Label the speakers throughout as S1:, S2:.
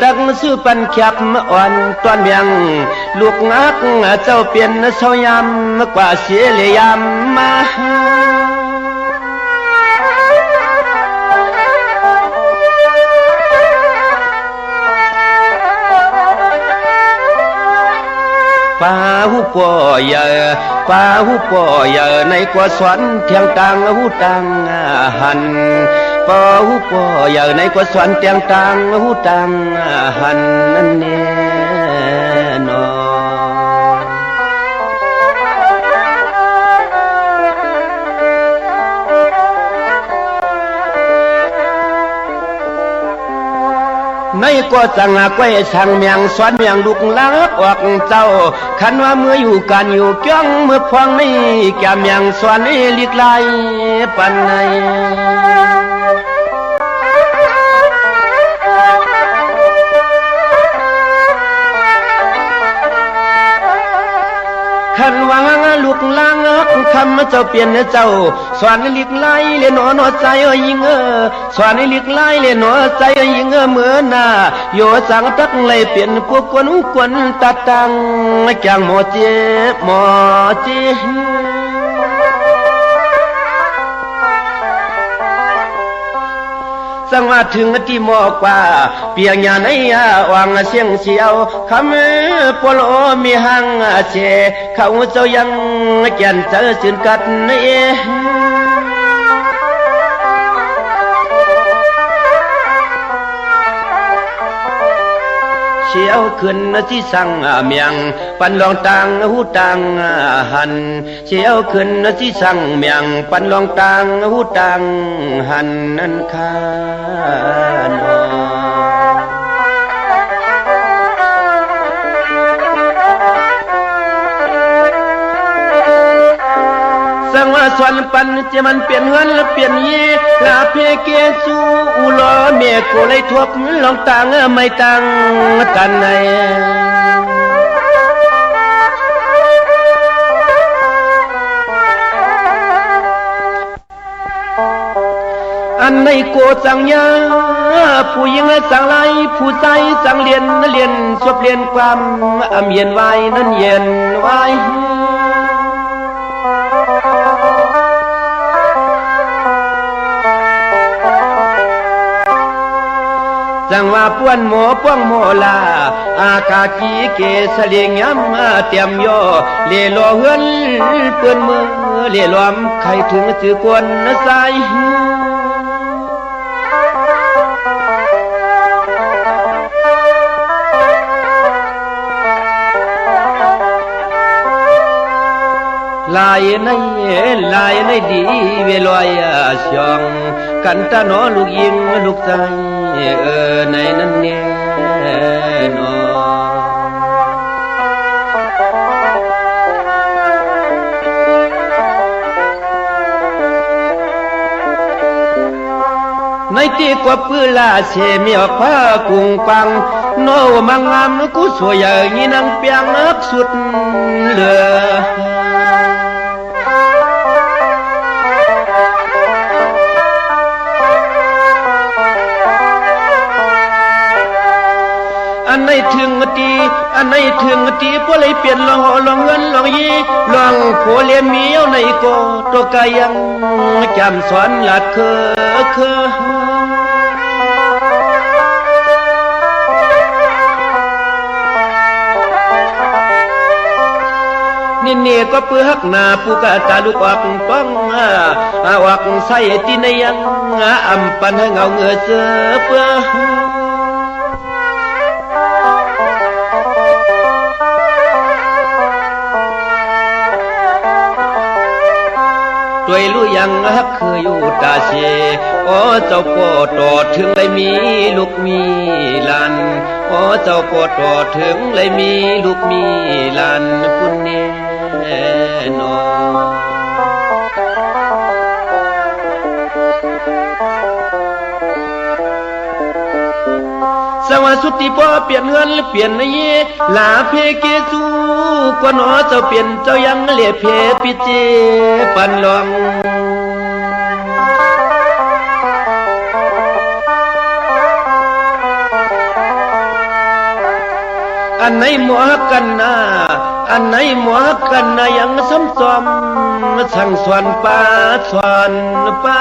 S1: ตักซื้อปันขับอ่อนตอนเมียงลูกงักเจ้าเปลี่ยนเศร้ายำกว่าเสียเลยยำมาป้าหูป่อยป้าหูป่อยในกว่าสวรรค์เทียงตังหูตังหันป้าหูป่อยในกว่าสวรรค์เทียงตังหูตังหันนั่นแน่นอในก็จังกวยสั่งเมียงสวนเมียงลูกลักออกเจ้าคันว่าเมื่ออยู่กันอยู่จ้องเมื่อพวงไม่แก่เมียงสวนลิกไลปันในคันวางลูกลางคำเจ้าเปลี่ยนเจ้าสวนลิกไล่เล่นหนอใจยิงสวนลิกไล่เล่นหนอใจยิงเมื่อหน้าโยสังตักเลยเปลี่ยนพวกกวนตัดตังจางหมอเจสังว่าถึงที่หมอกว่าเปียงยาในวางเสียงเสียวคำปโลมีหังเชเขาเจ้ายังแก่นเจอสินกัดในเชียวขึ้นที่สั่งเมียงปันลองตังหูตังหันเชียวขึ้นที่สั่งเมียงปันลองตังหูตังหันนั่นคานสังว่าสวนปันจะมันเปลี่ยนเงินเปลี่ยนยีลาเพเกจูอุลอเมียกูเลยทบลองตังไม่ตังตันในอันในโกจังยาผู้หญิงจังไรผู้ใจจังเรียนสวบเรียนความเย็นไว้นั่นเย็นไว้จังว่าป้วนหมอป้วงหมอลาอากากีเกสเลียงย้ำเตรียมย่อเล่ล่อเฮือนเปื้อนมือเล่ล้อมใครถึงถือกวนใส่ลายในดีเวลอยช่องกันตาหนอลูกยิงลูกใจในนั้นแน่นอในที่กว่าปื้ลาเสมีออกผ้ากุ้งปังโนมังงามกูสวยอย่างนี้นังเปียงอักสุดเหลืออันไหนถึงตีพวกเลยเปลี่ยนลองเงินลองยีลองโผเลียมีเอาในโกตัวกายังจำสอนหลัดเคนี่ก็เปื้อหักหน้าผู้กะตาลูกออกป้องออกใส่ที่ในยังอำปันให้เงาเงือเสือเปื้อด้วยรู้ยังฮักเคยอยู่ตาเชโอ้เจ้าพ่อต่อถึงเลยมีลูกมีหลานโอ้เจ้าพ่อต่อถึงเลยมีลูกมีหลานคุณแน่นอสวัสดีพ่อเปลี่ยนเงินเปลี่ยนเยลาเพเกจูกว่าหนอเจ้าเปลี่ยนเจ้ายังเล่เพปิเจปันลอง อันไหนหมัวกันนาอันไหนหมัวกันนายังซ้ำซ้อมสั่งสวนป่าสวนป่า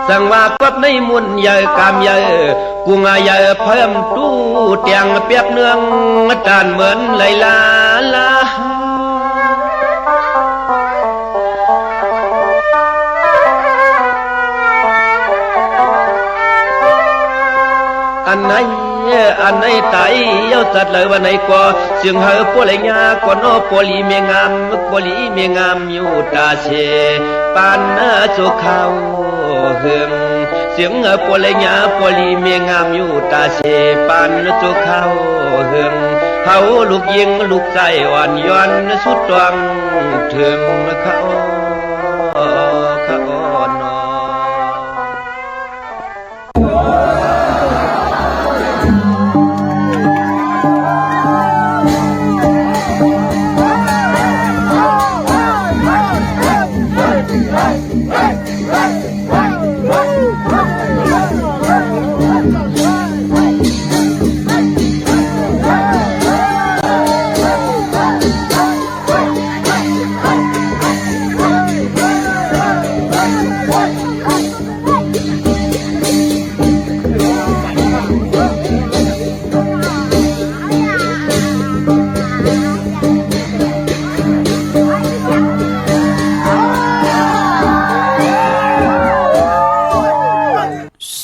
S1: สั่งว่ากบในมุนใหญ่กามใหญ่กุงใหญ่เพิ่มตู้เตียงเปียกเนืองจานเหมือนไหลลาลาอันไหนไตเย้าจัดเลยวันไหนก็เสียงเฮาปวดไหลยากว่าโนปวลีเมียงามปวลีเมียงามอยู่ตาเชปานสุเขาเฮืองเสียงปวดไหลยาปวลีเมียงามอยู่ตาเชปานสุเขาเฮืองเฮาลูกยิงลูกใจอ่อนย้อนสุดตวงถึงเขา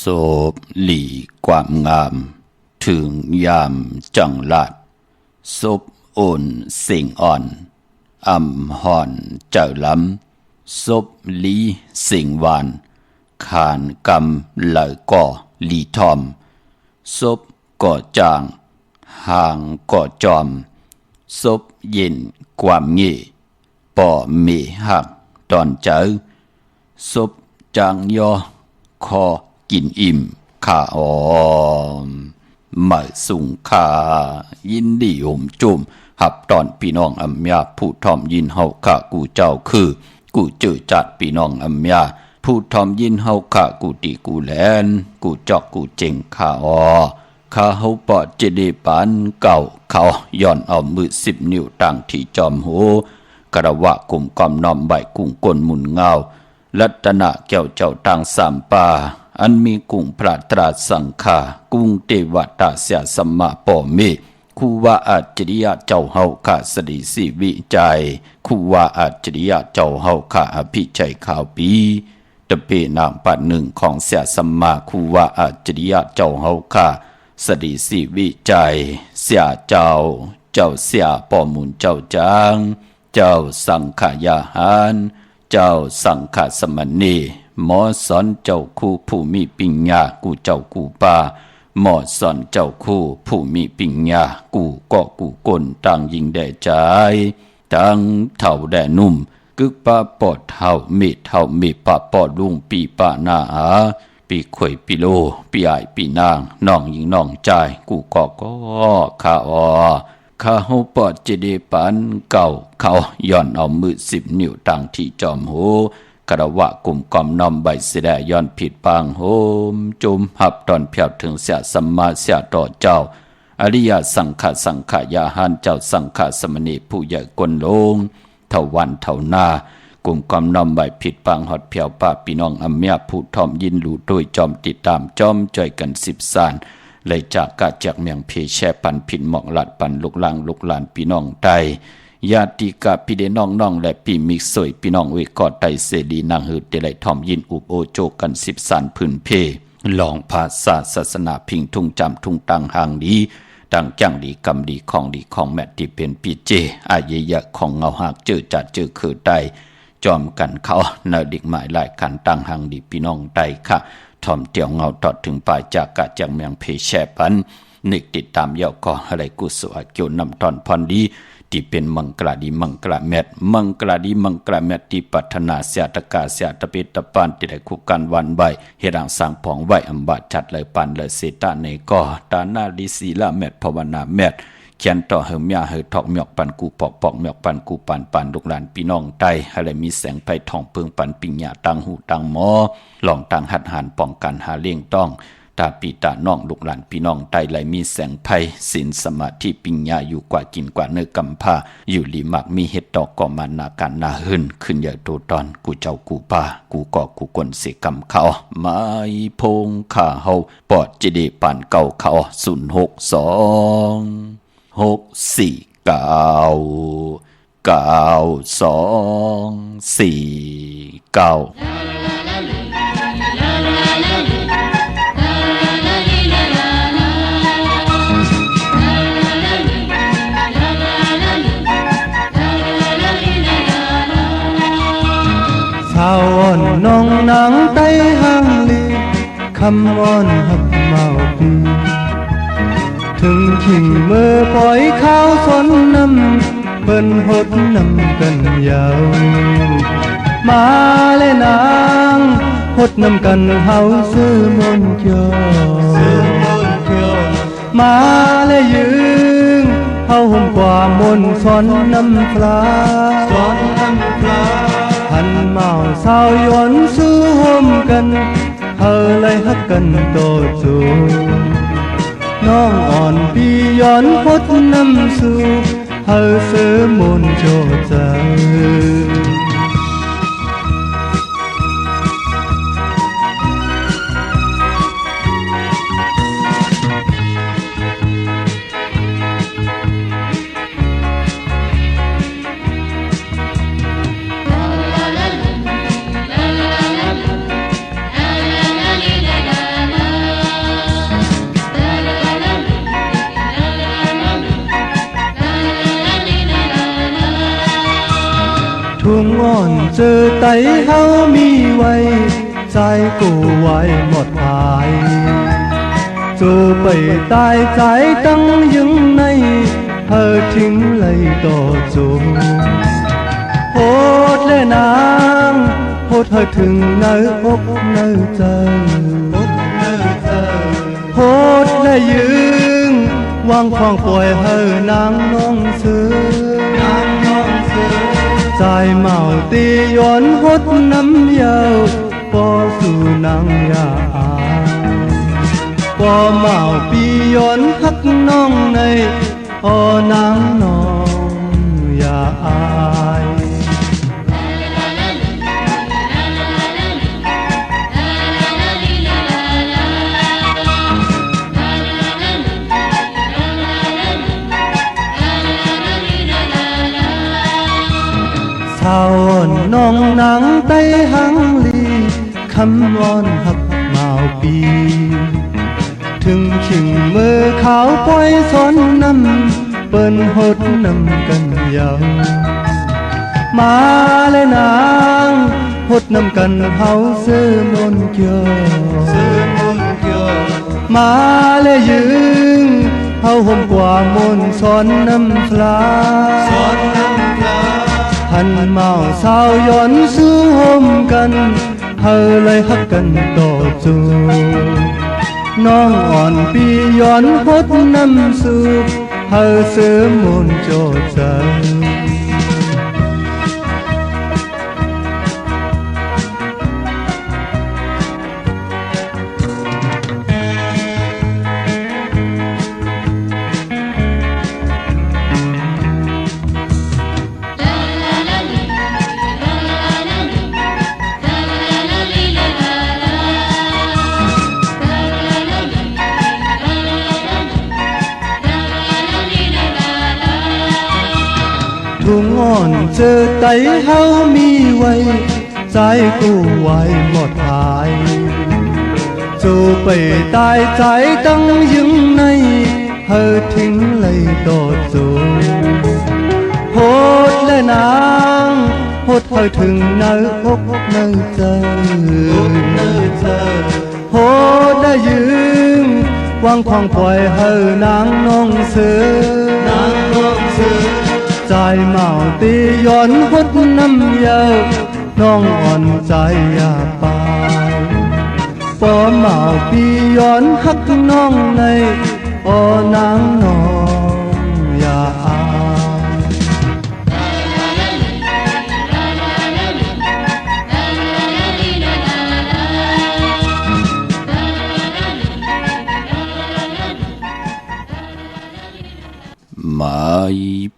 S2: โศบหลีความงามถึงยามจังหลัดศพอ่อนเสียงอ่อนอ่ำห่อนเจ้าล้ำศพหลีเสียงหวานขานกำไหลก่อหลีทอมศพก่อจางห่างก่อจอมศพเย็นความเงี่ป่อเมหักตอนเจอศพจางยอคอกินอิ่มข้าออมมาสุงคายินดีห่มจุ่มหับตอนพี่น้องอัมยาผู้ทอมยินเฮาข้ากูเจ้าคือกูเจอจัดพี่น้องอัมยาผู้ทอมยินเฮาข้ากูตีกูแลนกูจอกกูเจงข้าออข้าเฮาปอดเจดีปานเก่าเขาย้อนเอามือ10 นิ้วตั้งที่จอมหูกระวะกลุ่มกอมน้อมใบกุ้งก้นหมุนเงารัตนะแก้วเจ้าต่างสามป่าอันมีกุ้งพระตราสังฆากุ้งเทวตาเสียสัมมาปอเมคูว่าอัจฉริยะเจ้าเฮาข้าสดิสิวิจัยคูว่าอัจฉริยะเจ้าเฮาข้าอภิชัยข่าวปีตะเปนามปัดหนึ่งของเสียสัมมาคูว่าอัจฉริยะเจ้าเฮาข้าสดิสิวิจัยเสียเจ้าเสียปอมุนเจ้าจางเจ้าสังขยาหารเจ้าสังฆสมณีหมอสอนเจ้าคู่ผู้มีปัญญากูเจ้ากูป่าหมอสอนเจ้าคู่ผู้มีปัญญากูก็กูกลต่างยิงแด่ใจตั้งเท่าแด่นุ่มกึกป้าปอดเท่าเม็ดเท่าเม็ดป้าปอดลุงปีป้าหน้าอาปีข่อยปีโลปีอายปีนางน้องยิงน้องใจกูก็ข้าออข้าเฮาปอดเจดีปานเก่าเขาย้อนเอามือ10 นิ้วตั้งที่จอมหูกระวะกลุ่มกอมน้อมใบเสดย้อนผิดปางโหมจุมหับตอนเพียบถึงเสียสัมมาเสียต่อเจ้าอริยสังขายาหันเจ้าสังฆสมณีผู้ใหญ่กลลงเท่าวันเท่าหน้ากลุ่มกอมน้อมใบผิดปางหอดเพียวป้าพี่น้องอเมียผู้ทอมยินหลู่โดยจอมติดตามจอมจ่อยกัน10 สานเลยจากกาจากเมียงเพแช่ปันผินหมอกหลัดปันลุกลางลุกลานพี่น้องไตญาติกาพี่เดน้องและพี่มิกสวยพี่น้องเวกอดไตเสดีนางหืดเดลัยทอมยินอุบโอโจกัน10 สานพื้นเพลองภาษาศาสนาพิงทุ่งจำทุ่งตังห่างดีดังจังดีกำดีของแมทที่เป็นปีเจอายยะของเงาหักเจอจัดเจอคือไตจอมกันเขาเนดิกหมายหลายขันตังห่างดีพี่น้องไตค่ะทอมเตียวเงาตอดถึงปลายจากกะจากเมืองเพแช่ปันนึกติดตามเยาก็อะไรกุศลเกี่ยวนำตอนพรดีที่เป็นมังกลาดีมังกลาเม็ดที่ปัฒนาเสียตกาเสียตะปิตะปานที่ได้คุกกันวันใบเฮรังสังผองไหวอัมบาจัดเลยปันเลยเสตาในก็ตานาลิศีละเม็ดภาวนาเม็ด เขียนต่อเฮเมียเฮทอกหมอกปันกูปอกปอกหมอกปันกูปันปันลูกหลานพี่น้องใต้อะไรมีแสงไฟทองเพิงปันปิญญาตังหูตังหมอหลองตังหัดหันป้องกันหาเลี่ยงต้องตาปีตาน้องลูกหลานพี่น้องใต้ไหลมีแสงไพ่ศีลสมาธิปิญญาอยู่กว่ากินกว่าเนื้อกำผ้าอยู่ลีมักมีเห็ดดอกก่อมานาการนาหึนขึ้นใหญ่โตตอนกูเจ้ากูป้ากูก่อกูกวนเสกำเขาไม้พงข้าเฮาปอดจิเดปานเก่าเขา
S3: สาวอ่อนน้องนางไต้ห้างลีคำอ่อนหักเมาปีถึงขิงเมื่อปล่อยข้าวสนน้ำเปิ้นหดน้ำกันยาวมาเลยนางหดน้ำกันเฮาซื้อมนเกียวมาเลยยืงเฮาห่มกว่ามนสอนน้ำปลาหันเมาสาวย้อนสู้ห่มกันเฮาเลยฮักกันโตจูน้องอ่อนปีย้อนพดน้ำสู่เฮาเสือมนโจเจอทุ่งอ่อนเจอไตเฮามีไว้ใจกูไว้หมดภายจูไปตายใจตั้งยังในเธอทิ้งเลยต่อจูโหดและนางโหดเธอถึงเนื้ออกเนื้อใจโหดและยืงวางควางปล่อยเธอนางน้องซื้อใจเมาตีย้อนหดน้ำยาวปอสู่นางยาปอเมาปีย้อนหักน้องในนางน้องยาอายสาวน้องนางไต้หังลีคำวอนหักเมาปีถึงขิงมือขาวปล่อยสอนน้ำเปิ้นหดน้ำกันยาวมาเลยนางหดน้ำกันเฮาซื้อมนเกียวมาเลยยืงเฮาห่มกว่ามนสอนน้ำปลาหันเมาสาวย้อนสู้ห่มกันเฮาเลยฮักกันต่อจูน้องอ่อนปีย้อนหดน้ำสู่เฮาเสือมนโจใจทุ่งอ่อนเจอไตเฮามีไว้ใจกูไว้หมดหายจูไปตายใจตั้งยังในเธอทิ้งเลยต่อจูโหดและนางโหดเธอถึงเนื้ออกเนื้อใจโหดและยืงวางควางปล่อยเธอนางน้องเสือใจเมาตีย้อนหดน้ำยาวน้องอ่อนใจอยากไปปอเมาปีย้อนหักน้องในนางน้อง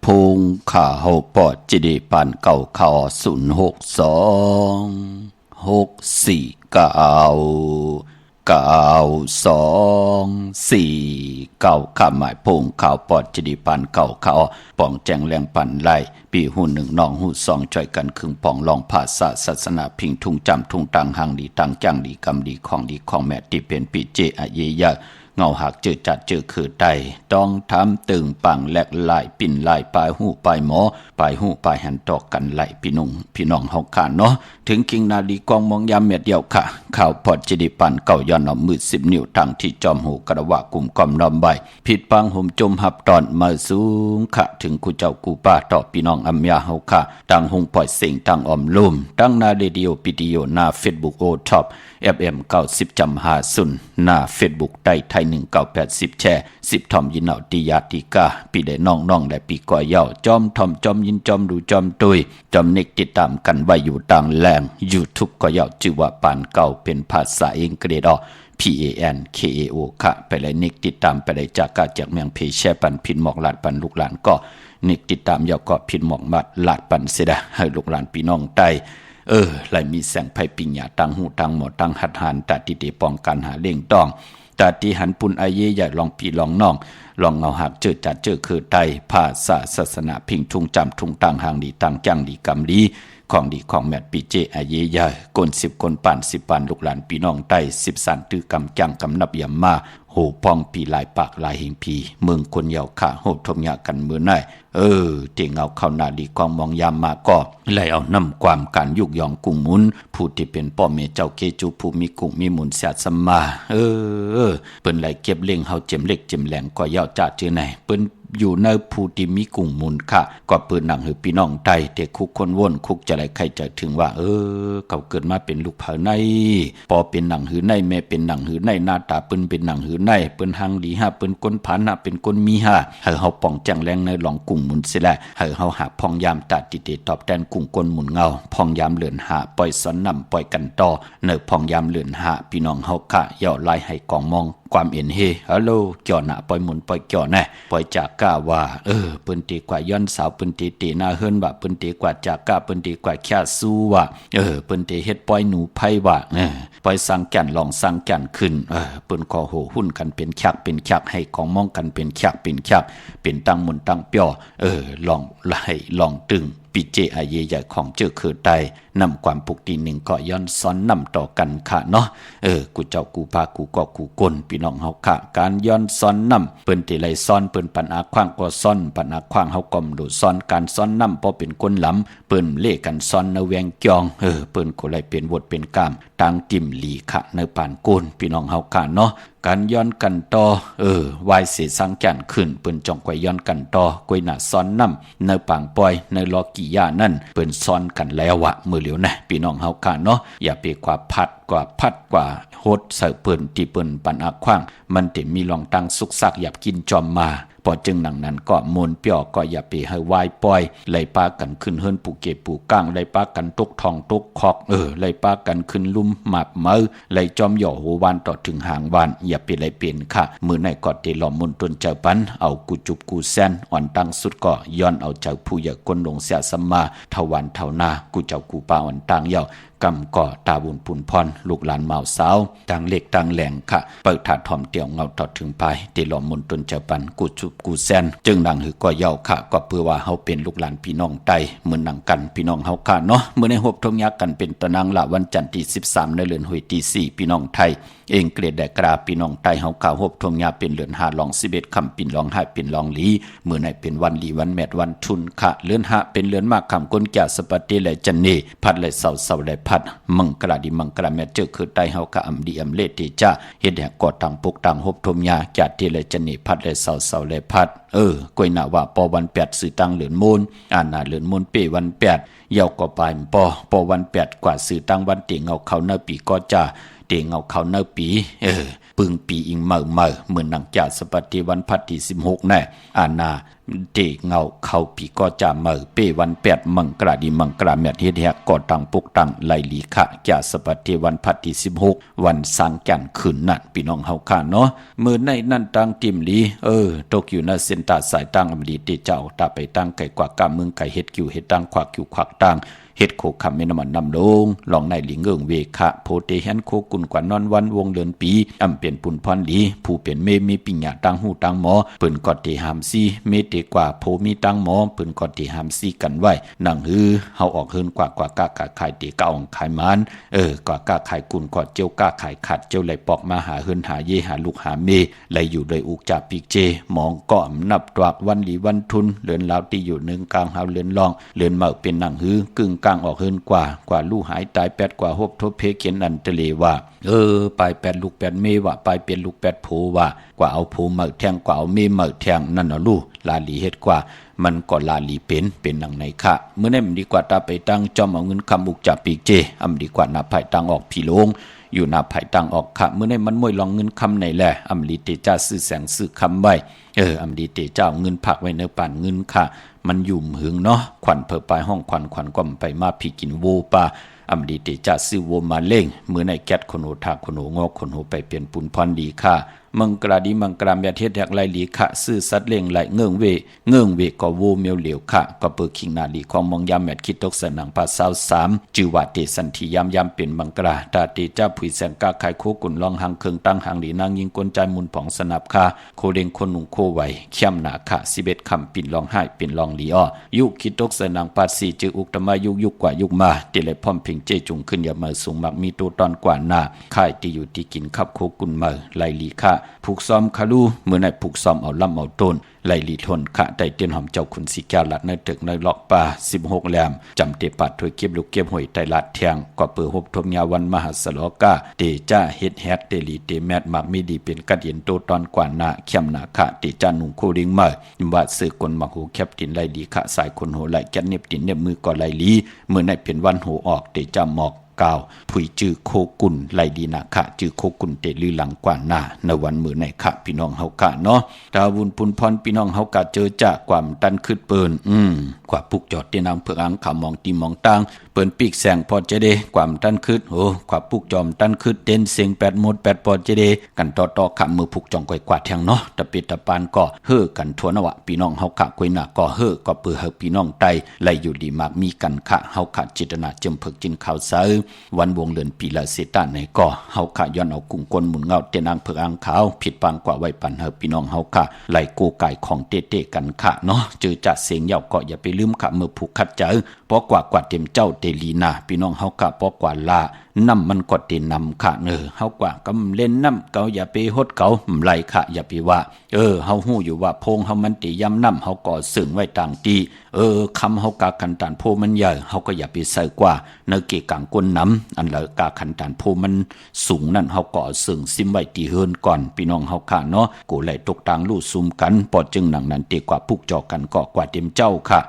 S2: พงข่าเฮาปอดจิเดปานเก่าข่าว06264924ข้าหมายพงข่าวปอดจิเดปานเก่าข่าวป่องแจงแรงปันไล่ปีหูหนึ่งน้องหูสองจ่อยกันครึ่งป่องลองภาษาศาสนาพิงทุ่งจำทุ่งตังหังดีตังจังดีกำดีของแม่ที่เป็นปีเจอเยยะเงาหักเจอจัดเจอคือใดต้องทำตึงปังแหลกลายปิ่นลายปลายหูปลายหมอปลายหูปลายหันตอกกันไหลพี่น้องเฮาขาเนาะถึงกิงนาดีกองมองยามเม็ดเดียวค่ะข่าวพอดจิดิปันเก่าย้อนเอามือ10 นิ้วทางที่จอมหูกระวะกลุ่มกอมนอมใบผิดปังห่มจมหับตอนมาสูงค่ะถึงกูเจ้ากูป้าต่อพี่น้องอัมยาเฮาค่ะตั้งหงปล่อยเสียงตั้งออมลุ่มตั้งนาเรดิโอวิดีโอหน้า Facebook โอท็อป FM 90.50หน้า Facebook ได้ไทย1980แชร์10ทอมยินเอาติยาติกาปีได้น้องและปีก่อยเย้าจอมทอมจอมยินจอมดูจอมตุยจอมเน็กติดตามกันไว้อยู่ต่างแหล่ง YouTube ก็เย้าชื่อว่าปานเก่าเป็นภาษาอังกฤษPANKAO ค่ะไปเลยนิกติดตามไปเลยจากการจากเมืองเพแช่ปันพินหมอกลาดปันลูกหลานก็นิกติดตามยาวก็พินหมอกมัดลาดปันเสดะให้ลูกหลานพี่น้องใต้ไหลมีแสงไผ่ปิญญาตังหูตังหมอตังหัดหันตัดติเตป้องกันหาเล่งต้องตัดที่หันปุนอาเยใหญ่ลองปีลองน้องลองเงาหักเจอจัดเจอคือไตภาษาศาสนาพิงทุ่งจำทุ่งตังหางดีตังจังดีกำดีของดีของแมดปีเจอาเยใหญ่กน10คนป่าน10ป่านลูกหลานพี่น้องใต้10สันตือกำจังกำนับยำมาโหปองปีหลายปากหลายเฮงพีเมืองคนเยาขาโหทมยากันมือไหนเตียงเอาเข้านาดีกองมองยามมาก็ไล่เอานำความการยุกยองกุ้งมุนผู้ที่เป็นพ่อเมเจ้าเกจูผู้มีกุ้งมีมุนเสียสมาเปิ้นไล่เก็บเล่งเฮาเจ็มเล็กเจ็มแหลงก็เยาจ่าเจอไหนเปิ้นอยู่ในผู้ที่มีกุ้งมุนค่ะก็เปิ้นหนังหือพี่น้องไตแต่คุกคนว่นคุกจะไรใครจะถึงว่าเขาเกิดมาเป็นลูกเผาในพอเป็นหนังหือในแม่เป็นหนังหือในหน้าตาเปิ้นเป็นหนังหือในเปิ้นหังดีฮะเปิ้นก้นผานะเป็นก้นมีฮะให้เฮาป้องจังแรงในหลองกุ้งมุนสิแลให้เฮาหาพองยามตัดติเตตอบแทนกุ้งก้นหมุนเงาพองยามเลื่อนหาปล่อยสอนนำปล่อยกันต่อเนอพองยามเลื่อนหาพี่น้องเฮาค่ะย่อไล่ให้กองมองความเอ็นเฮฮัลโหลจ่อหน้าปล่อยหมุนปล่อยจ่อแน่ปล่อยจากก้าว่าเปิ้นตีกว่าย้อนสาวเปิ้นตีหน้าเฮิรนว่าเปิ้นตีกว่าจากก้าเปิ้นตีกว่าแค่สู้ว่าเปิ้นตีเฮ็ดปล่อยหนูไผว่าปล่อยสังแก่นลองสังแก่นขึ้นเปิ้นขอโหหุ้นกันเป็นคักเป็นคักให้ของมองกันเป็นคักเป็นคักเป็นตั้งหมุนตั้งเปียวลองไล่ลองตึงปีเจอาเยใหญ่ของเจอคือใดนำความปุกตีหนึ่งก็ย้อนซ้อนนำต่อกันค่ะเนาะกูเจ้ากูพากูก็กูกลพี่น้องเฮาค่ะการย้อนซ้อนนำเปิ้นติไลซ้อนเปิ้นปัญหาขว้างก็ซ้อนปัญหาขว้างเฮาก็ดูซ้อนการซ้อนนำพอเป็นคนหลำเปิ้นเล่กันซ้อนในแวงจองเปิ้นก็เลยเป็นวดเป็นกามต่างติ่มหลีค่ะในปานโกนพี่น้องเฮาค่ะเนาะการย้อนกันต่อวายเสสังแก่นขึ้นเปิ้นจ้องกวยย้อนกันต่อกวยหน้าซ้อนนำในปางปอยในลอกิยานั่นเปิ้นซ้อนกันแล้ววะมือเหลียวนะพี่น้องเฮาค่ะเนาะอย่าไปกว่าพัดกว่าโหดใส่เปิ้นที่เปิ้นปันอาขว้างมันติมีลองตั้งสุกซักหยับกินจอมมาพอจึงหนังนั้นก็มนเปียวก็อย่าไปให้วายปล่อยไล่ปากันขึ้นเฮิรนปูเก็บปูก้างไล่ปากันตกทองตกคอกไล่ปากันขึ้นลุ่มหมาบเมือไล่จอมหย่อหัววานต่อถึงหางวานอย่าไปไล่เปลี่ยนค่ะมือในก็เตลอมมนตนเจ้าปันเอากูจุบกูแซนอ่อนตั้งสุดก็ย้อนเอาเจ้าผู้ใหญ่ก้นลงเสียสมาทวันเท่านากูเจ้ากูปาอ่อนตั้งเย่ากำก่อตาบุญปุนพรลูกหลานเมาสาวต่างเล็กต่างแหลงค่ะเปิดถาดถ่อมเตี่ยวเงาตอดถึงภายเตลอมมนตนเจ้าปันกูจุบกูแซนจึงดังหือก็เย้าค่ะก็เพื่อว่าเฮาเป็นลูกหลานพี่น้องไตเหมือนหนังกันพี่น้องเฮาค่ะเนาะมื้อในหบทงยักกันเป็นตะนางละวันจันทร์ที่13ในเดือนหวยที่4พี่น้องไทยเองเกรดได้กราพี่น้องไตเฮาข่าวหบทงยาเป็นเดือน5ลอง11ค่ำปิ่นลอง5เป็นลองลีมื้อในเป็นวันลีวันแมดวันทุนค่ะเดือน5เป็นเดือนมากค่ำก้นแก่สปฏิและจันเนพัดและเสาและพัดมังกราดิมังกราแมเจอคือไตเฮาค่ะอำดีอำเลติจ้าเฮ็ดให้กอดตังปกตังหบทงยาจัดที่และจันเนพัดและเสาและพัดกวยหน้าว่าปอวัน8สื่อตังเหลือนมูลอ่านหน้าเหลือนมูลเปวัน8 เยาก็ปลายปอวัน8กว่าสื่อตั้งวันเตียงเอาเขาเนื้อปีก็จะเตียงเอาเขาเนื้อปีปึงปีอิงเมื่อเหมือนหนังจ่าสปฏิวันพัดที่16แน่อาณาเด็กเงาเขาปีก็จะเมื่อเปวัน8มังกราดีมังกราเมียดเฮ็ดแฮก่อตังปุกตังไลลีขะจ่าสปฏิวันพัดที่16วันสังจันทร์คืนนั่นพี่น้องเฮาค่ะเนาะมื้อในนั่นตังติมลีตกอยู่ในเส้นตาสายตังอมดีเตเจ้าตาไปตังไก่กว่ากะเมืองไก่เฮ็ดกิวเฮ็ดตังขวากกิวขวากตังเฮ็ดโคคำเมนมันนำลงลองในหลิงเอิงเวคะโพเตหันโคกุนกว่านอนวันวงเดือนปีอำเปลี่ยนปุนพรดีผู้เปลี่ยนเมมีปิญญาตังหูตังหมอเปิ้นกอดเตหามซีเมเตกว่าโพมีตังหมอเปิ้นกอดเตหามซีกันไว้นั่งฮือเฮาออกเฮินกว่ากะขายเตกะอองขายมันกว่ากะขายกุนกอดเจียวกะขายขัดเจียวไหลปอกมาหาเฮินหาเยหาลูกหาเมไหลอยู่โดยอุกจาปิกเจมองก็นับตวกวันหลีวันทุนเลือนลาวตีอยู่นึงกลางเฮาเลือนลองเลือนเมาเป็นนั่งฮือกึ่งกลางออกเฮินกว่าลูกหายตาย8กว่าฮบทบเพเขียนอันทะเลว่าปลาย8ลูก8เมว่าปลายเปลี่ยนลูก8โผว่ากว่าเอาโผเหมาแทงกว่าเอาเมเหมาแทงนั่นน่ะลูกลาลีเฮ็ดกว่ามันก็ลาลีเป็นหนังในค่ะเมื่อนั้นมันดีกว่าตาไปตั้งจอมเอาเงินคำบุกจับปีกเจอำดีกว่านาภายตังออกพี่ลงอยู่นาภายตังออกค่ะเมื่อนั้นมันมวยลองเงินคำไหนแหละอำลีเตจ้าซื้อแสงซื้อคำไว้อำดีเตเจ้าเงินผักไว้ในป่านเงินค่ะมันยุ่มหึงเนาะขวัญเผอปลายห้องขวัญก็ไปมาพี่กินโวปาอำดีเตจะซื้อโวมาเล่งมือในแก๊สคนโหทาคนโหงอกคนโหไปเปลี่ยนปุนพรดีค่ะมังกราดีมังกราเมียเทศแหกไลลีค่ะซื้อสัตว์เล่งไหลเงื่องเวก็โวเมียวเหลียวค่ะก็เปิดคิงนาลีของมองยามแมดคิดตกสนังปาสาว3จือว่าเตสันทียามเป็นมังกราตาเตจ้าผุยแสงกาไข่โคกุนลองหังเคิงตั้งหังหลีนางยิงกลใจมุนผองสนับค่ะโคเด้งคนหนุ่งโคไวเข้มหนาค่ะ11คำปิ่นลองให้ปิ่นลองลีอ้อยุคิดตกสนังปาสีจืออุกตมายุกว่ายุกมาเตเลยพร้อมเพ่งเจจุงขึ้นอย่ามาสูงมักมีตัวตอนกว่าหน้าค่ายที่อยู่ที่กินขับโคกุนมาไลลีค่ะผูกซ้อมคาลูเมื่อในผูกซ้อมเอาลำเอาต้นไลลีทนขะได้เตียนหอมเจ้าคุณสีแก้วลัดในตึกในหลอกป่า16แหลมจำเตปัดถวยเก็บลูกเก็บหวยไตลัดแทงก็เปิดหบทมยาวันมหาสโลกาเตจ้าเฮ็ดแฮดเตลีเตแมดมักมีดีเป็นกัดเย็นโตตอนกว่าหน้าเข้มหนาขะเตจ้าหนุ่งโคดิงมาว่าสื่อกลมักหูแคบตินไลลีขะสายคนโหไหลแกนเน็บตินเน็บมือก็ไลลีเมื่อในเป็นวันหูออกเตจ้าหมอกกาวผุยจื้อโคกุนไลดีนาคะจื้อโคกุนเตลือหลังกว่าหน้าในวันมื้อในคะพี่น้องเฮากะเนาะดาวุนปุนพรพี่น้องเฮากะเจอจากความตันขึ้นเปิ้นกว่าปุกจอดเตนางเผือกอังขามองตีมองตางเปิ้นปีกแสงพอจะได้ความตันขึ้นกว่าปุกจอมตันขึ้นเต้นเสียง8หมด8พอจะได้กันต่อๆขำมือปุกจองก้อยกว่าแทงเนาะตะปิดตะปานก็เฮ้อกันทั่วนะวะพี่น้องเฮากะก้อยหน้าก็เฮ้อก็เปื้อเฮาพี่น้องไตไลอยู่ดีมากมีกันคะเฮาคะจิตนาจำเพิกจินข้าวเซอวันวงเดือนปีละเสตาในก็เฮาค่ะย้อนเอากุ้งก้นหมุนเงาเตนางเผือกอังขาวผิดปางกว่าไว้ปันเฮาพี่น้องเฮาค่ะไล่โกไก่ของเตๆกันค่ะเนาะเจอจัดเสียงยาวก็อย่าไปลืมค่ะเมื่อผูกคัดเจอเพราะกว่าเต็มเจ้าเตลีนาพี่น้องเฮาค่ะเพราะกว่าลานำมันก็เตนำค่ะเฮากว่ากำเล่นน้ำเกาอย่าไปฮดเกาไหลค่ะอย่าไปว่าเฮาฮู้อยู่ว่าโพงเฮามันติยำน้ำเฮาก็ซึ่งไว้ต่างตีคำเฮากาคันตานโพมันใหญ่เฮาก็อย่าไปใส่กว่าเนเกกังก้นน้ำอันละกาคันตานโพมันสูงนั่นเฮาก็ซึ่งซิมไว้ตีเฮินก่อนพี่น้องเฮาค่ะเนาะกูไหลตกต่างลู่ซุมกันปอดจึงหนังนั้นเตกว่าพุกจอกันก็กว่าเต็มเจ้าค่ะ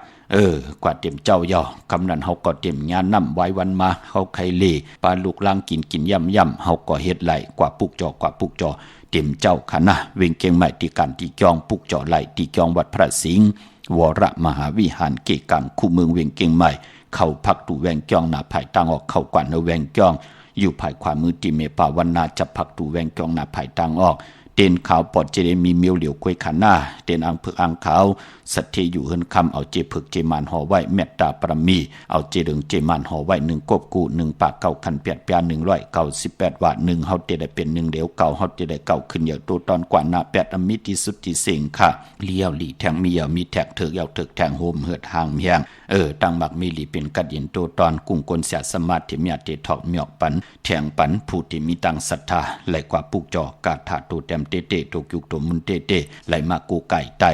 S2: กว่าเต็มเจ้าย่อกำนันเฮาก็เต็มงานนำไว้วันมาเฮาไข่เลปลาลูกล่างกินย่ำเฮาก็เฮ็ดไหลกว่าปุกจอเต็มเจ้าค่ะนะเวงเกียงใหม่ที่การที่จองปุกจอไหลที่จองวัดพระสิงห์วรมหาวิหารเกกังคู่เมืองเวงเกียงใหม่เข้าพักตู่แวงจองหน้าภายตั้งออกเข้ากว่าในแวงจองอยู่ภายขวามือที่เมปาวันนาจะพักตู่แวงจองหน้าภายตั้งออกเต้นขาวปอดเจเดมีเมียวเหลียวกวยขาหน้าเต้นอังเผือกอังขาวสัตเทอยู่เฮินคำเอาเจเผือกเจมานห่อไว้เมตตาปรมีเอาเจดึงเจมานห่อไว้1กบกู1ปากเก่าคันเปียดปยา198 ว่า1เฮาจะได้เป็น1เดียวเก่าเฮาจะได้เก่าขึ้นอย่างตัวตอนกว่าหน้า8อมิติสุดที่เสียงค่ะเลี้ยวหลีแทงมีเหยามีแทกเถิกเหยาเถิกแทงโฮมเหือดหางเมียงตั้งมักมีหลีเป็นกัดยินตัวตอนกุ้งกลเสียสมาธิเมียเตถอกมีออกปันแทงปันผู้ที่มีตังศรัทธาไหลกว่าปุกจอกาถาตัวเต็มเตตัวยุกตัวมุนเตไหลมากูไก่ไต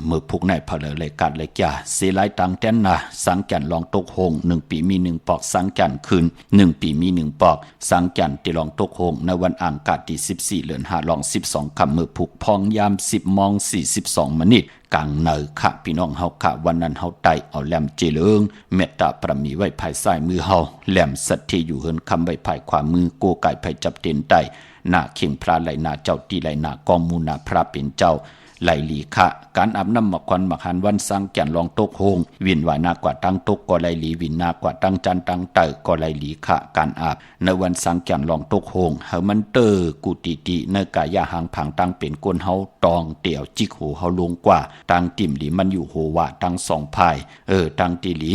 S2: เมื่อพวกนายพลเลยกัดเลยจ่าเสียหลายตังแต้นนะสังแก่นลองตกหง1 ปีมี1ปอกสังแก่นคืน1 ปีมี1ปอกสังแก่นที่ลองตกหงในวันอังคารที่14 เดือน5ลอง12ค่ำมือผูกพองยาม10:42 น.กลางเนอค่ะพี่น้องเฮาค่ะวันนั้นเฮาไต่เอาแหลมเจริญเมตตาประมีไว้ภายซ้ายมือเฮาแหลมสัตย์ที่อยู่เฮินคำไว้ภายขวามือโกไก่ไผจับเต็นไตหน้าเข่งพระไหลหน้าเจ้าตีไหลหน้ากองมูนาพระเป็นเจ้าไหลหลีคะการอาบน้ำหมักควันหมักหันวันสังแก่นลองตกโฮงวินวายนากว่าตั้งตกก็ไหลหลีวินนากว่าตั้งจันตั้งเตอก็ไหลหลีคะการอาบในวันสังแก่นลองตกโฮงเฮามันเตอกุติติในกายาหางผังตั้งเป็นก้นเฮาตองเตี่ยวจิกหูเฮาลงกว่าตั้งติ่มหลีมันอยู่โหว่าตั้งสองพายตั้งติหลี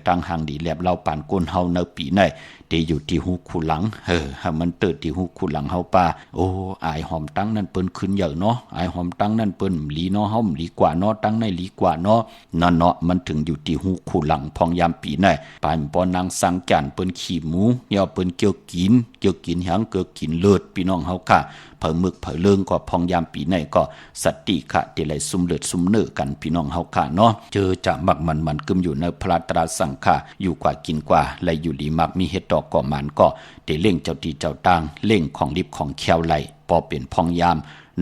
S2: ตั้งหางดีแลบเล่าปานก้นเฮาในปีในที่อยู่ที่หูคูหลังให้มันเติดที่หูคูหลังเฮาป่าโอ้อายหอมตั้งนั่นเปิ้นขึ้นเยอะเนาะอายหอมตั้งนั่นเปิ้นหลีเนาะเฮาหลีกว่าเนาะตั้งในหลีกว่าเนาะนั่นเนาะมันถึงอยู่ที่หูคูหลังพองยามปีในปานปอนางสังจันเปิ้นขี้หมูยาวเปิ้นเกี่ยวกินหยังเกี่ยวกินเลิศพี่น้องเฮาค่ะเผอมึกเผอเลิงก็พองยามปีในก็สติขะที่ไหลซุ่มเลือดซุ่มเนื้อกันพี่น้องเฮาค่ะเนาะเจอจะมักมันกึมอยู่ในพระตราสังฆาอยู่กว่ากินกว่าไหลอยู่ดีมักมีเฮ็ดดอกก่อมันก็ได้เล่งเจ้าตีเจ้าตางเล่งของดิบของแควไหลพอเป็นพองยาม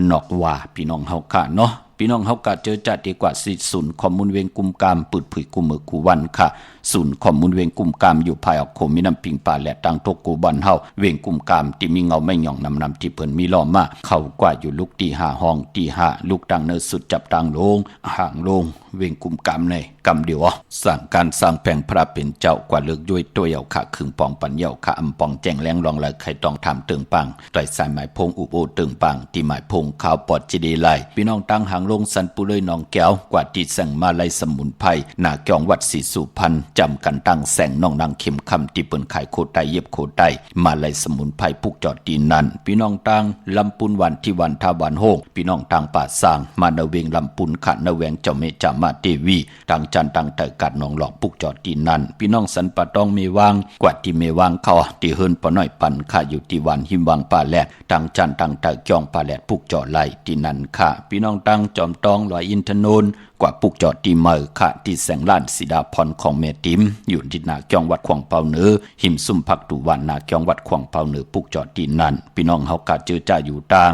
S2: นอกว่าพี่น้องเฮาค่ะเนาะพี่น้องเฮาก็เจอจัดดีกว่าศูนย์ข้อมูลเวงกุมกามปืดผุยกุมมือกูวันค่ะศูนย์ข้อมูลเวงกุมกามอยู่ภายออกโคมีน้ำปิงป่าและตังตกกูบันเฮาเวงกุมกามที่มีเงาไม่หย่องนำที่เพิ่นมีล้อมมาเข้ากว่าอยู่ลูกตี5ห้องตี5ลูกตังเนอสุดจับตังลงห่างลงเวงกุมกามในกำเดียวสั่งการสร้างแผงพระเป็นเจ้ากว่าเลิกด้วยตัวเยาค่ะขึงปองปัญเยาค่ะอำปองแจ้งแรงรองไหลใครต้องทำเติงปังต่อยสายหมายพงอุโบเติงปังที่หมายพงข้าวปอดจีดีไลพี่น้องตั้งหางลงสันปุเลยน้องแก้วกว่าที่แสงมาไลสมุนไพรหน้าเกียงวัดศรีสุพรรณจำกันตั้งแสงน้องนางเข็มคำที่เปิ้นขายโคไตเย็บโคไตมาไลสมุนไพรพุกจอดตีนั้นพี่น้องตั้งลำปุนวันที่วันทาวันโฮงพี่น้องตั้งป่าสร้างมาเนเวงลำปุนขะเนแวงเจ้าเมจามาเทวีตั้งจันตั้งแต่กัดน้องหลอกปุกจอดตีนั้นพี่น้องสันปะตองเมวางกว่าที่เมวางเขาที่เฮินปะน้อยปันข้าอยู่ที่วันหิมวังป่าแหลกตั้งจันตั้งแต่จองป่าแหลกปุกจอดไหลตีนั้นค่ะพี่น้องตั้งจอมตองลอยอินทนนท์กว่าปุกจอดตีเมอค่ะที่แสงล้านสีดาพรของเมติมอยู่ที่นาเกียงวัดขวางเปาเหนือหิมซุ่มพักตุวันนาเกียงวัดขวางเปาเหนือปุกจอดตีนั้นพี่น้องเฮากะเจอจ่าอยู่ต่าง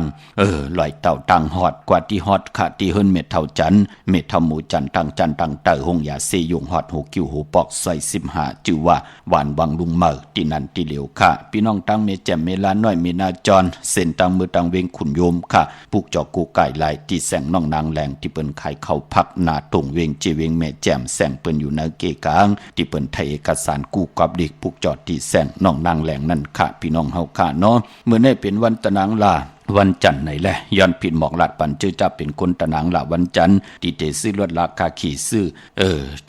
S2: ลอยเต่าต่างฮอดกว่าที่ฮอดค่ะที่เฮิรนเม็ดเท่าจันเม็ดเท่าหมูจันตั้งจันตั้งเตอหงยาเซยงฮอดหูกิ้วหูปอกใส่15จื่อว่าหวานวังลุงเมอที่นั้นที่เหลียวค่ะพี่น้องตั้งเมแจ่มเมลาน้อยเมนาจรเส้นตั้งมือตั้งเวงขุนโยมค่ะปุกจอกูไก่ลายที่แสงน้องนางแรงที่เปิ้นขายเข้าพักนาตรงเวงเจเวงแม่แจ่มแสงเปิ้นอยู่ในเกกลางที่เปิ้นไทยเอกสารกู้กับเด็กปุกจอดที่แสงน้องนางแรงนั่นค่ะพี่น้องเฮาค่ะเนาะเมื่อได้เป็นวันตะนางลาวันจันทร์ไหนแหละย้อนผิดหมอกลาดปันเจอจะเป็นคนตะนางละวันจันทร์ที่เตซื้อรถราคาขี่ซื้อ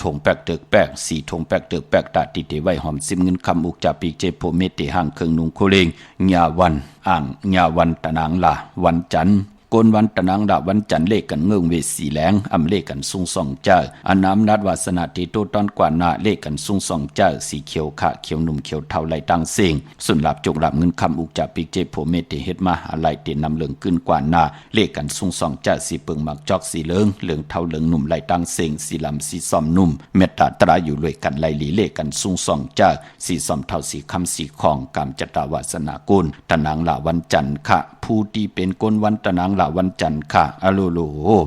S2: ถงแปกเติกแปกสีถงแปกเติกแปกตาติเตไว้หอมซิมเงินคำอุกจาปีเจโพเมเตห่างเครื่องนุงโคเลงญาวันอ่างญาวันตะนางละวันจันทร์กนวันตะนางดาวันจันเลขกันเงืองเวสีแหลงอำเลขกันซุงส่องเจ้าอันน้ำนัดวาสนาที่โตตอนกว่านาเลขกันซุงส่องเจ้าสีเขียวขะเขียวหนุ่มเขียวเทาไหลตังเสียงส่วนหลับจกหลับเงินคำอุกจากปิกเจโพเมเตเฮ็ดมาอะไรเตนำเหลืองขึ้นกว่านาเลขกันซุงส่องเจ้าสีเปิงหมักจอกสีเหลืองเหลืองเทาเหลืองหนุ่มไหลตังเสียงสีลำสีซ้อมนุ่มเมตตาตราอยู่เลยกันไหลหลีเลขกันซุงส่องเจ้าสีซ้อมเทาสีคำสีของกามจตาวาสนากุลตะนางละวันจันทร์ค่ะผู้ที่เป็นกนวันตะนางละวันจันทร์อโลโล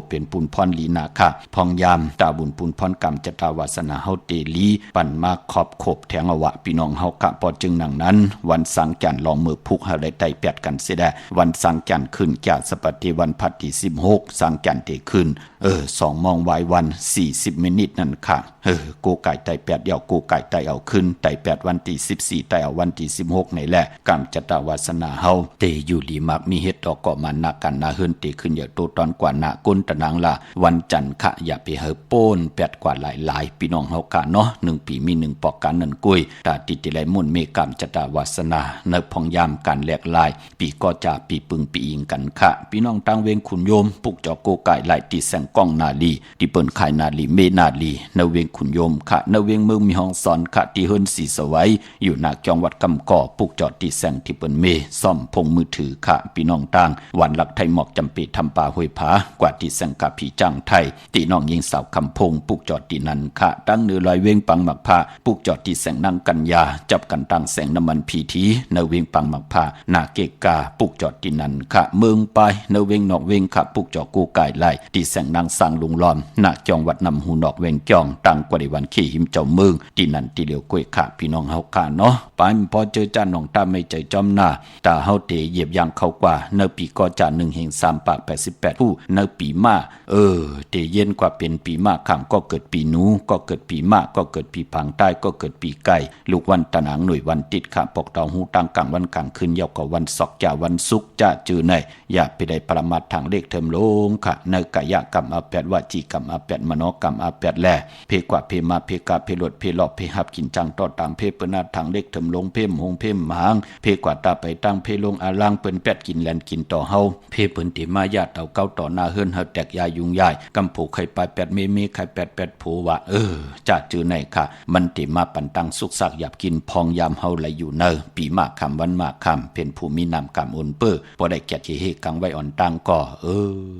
S2: เป็นปุนพรลีนาค่ะพองยามตาบุญปุนพรกรรมจตาวาสนาเฮาเตลีปั่นมาขอบขบแทงอวะพี่น้องเฮากะปอจึงหนังนั้นวันสังแก่นลองมือพุกเฮาได้ไต่แปดกันเสียได้วันสังแก่นขึ้นแก่สปฏิวันพัดที่16สังแก่นเตขึ้น2 โมงวายวัน40 มินินั่นค่ะโกไก่ไต่8เดี่ยวโกไก่ไต่เอาขึ้นไต่8วันที่14ไต่เอาวันที่16นี่แหละกรรมจตาวาสนาเฮาเตอยู่ลีมักมีเฮ็ดดอกก็มานักกันนาเฮิรนเตขึ้นอย่าโตตอนกว่าหน้าก้นตะนางละวันจันทร์ค่ะอย่าไปเฮอโป้น8กว่าหลายๆพี่น้องเฮากะเนาะ1ปีมี1ปอกกันนั่นกุ้ยตาติติไหลมุ่นเมกรรมจตาวาสนาในพองยามการแลกลายปีก็จะปีปึงปีอิงกันค่ะพี่น้องตั้งเวงขุนโยมปุกจอโกไก่ไหลติแสงก้องนาลีที่เปิ้นขายนาลีเมนาลีในเวงขุนโยมค่ะในเวงเมืองมีห้องสอนค่ะที่เฮิรนสีสวัยอยู่หน้าจังหวัดกำก่อปุกจอติแสงที่เปิ้นเมซ่อมพงมือถือค่ะพี่น้องตั้งวันหลักไทยหมอก จำปีทำป่าห้วยผากว่าที่สังกะผีจังไทยตีน้องยิงสาวคำพงปลูกจอดที่นันค่ะตั้งเนื้อลอยเวงปังหมักผ้าปลูกจอดที่แสงนางกัญญาจับกันตั้งแสงน้ำมันพีทีเนเวงปังหมักผ้านาเกกาปลูกจอดที่นันค่ะเมืองไปเนเวงนอกเวงค่ะปลูกจอดกูไก่ไล่ที่แสงนางสังลุงล้อมนาจองวัดนำหูนอกเวงจองตั้งกว่าในวันขี้หิมเจ้าเมืองที่นันที่เดียวกล้วยค่ะพี่น้องเฮาค่ะเนาะไปพอเจอจ้าน้องตาไม่ใจจอมหน้าตาเฮาเตเหยียบยางเข้ากว่าเนปีก็จ่า1 แห่ง3 ปาก 88ผู้เนปีมาเตเย็นกว่าเป็นปีมาขำก็เกิดปีหนูก็เกิดปีมาก็เกิดปีผังใต้ก็เกิดปีไก่ลูกวันตะหนังหน่วยวันติดค่ะปกตองหูตังกลางวันกลางคืนยาวกว่าวันศอกจ่าวันศุกร์จ่าจือในอย่าไปได้ประมาททางเลขเทอมลงค่ะเนกายกรรมอาแปดวจีกรรมอาแปดมโนกรรมอาแปดแลเพกว่าเพมาเพกาเพลดเพหลอบเพหับกินจังต่อต่างเพเปนาทางเลขเทอมลงเพมหงเพมหางเพกว่าตาไปตั้งเพลงอาลังเปิ้นแปดกินแลนกินต่อเฮาเพเปิ้นติมาญาติเต่าเก้าต่อหน้าเฮือนเฮาแตกยายุงยายกำผูกไข่ปลาย8 เมไข่8ผูว่าจ่าจือไหนค่ะมันติมาปันตังสุกสักหยับกินพองยามเฮาไหลอยู่เนอปีมากคำวันมากคำเป็นผู้มีนามกำอุ่นเปื้อบ่ได้แก่ที่เฮกังไว้อ่อนตังก็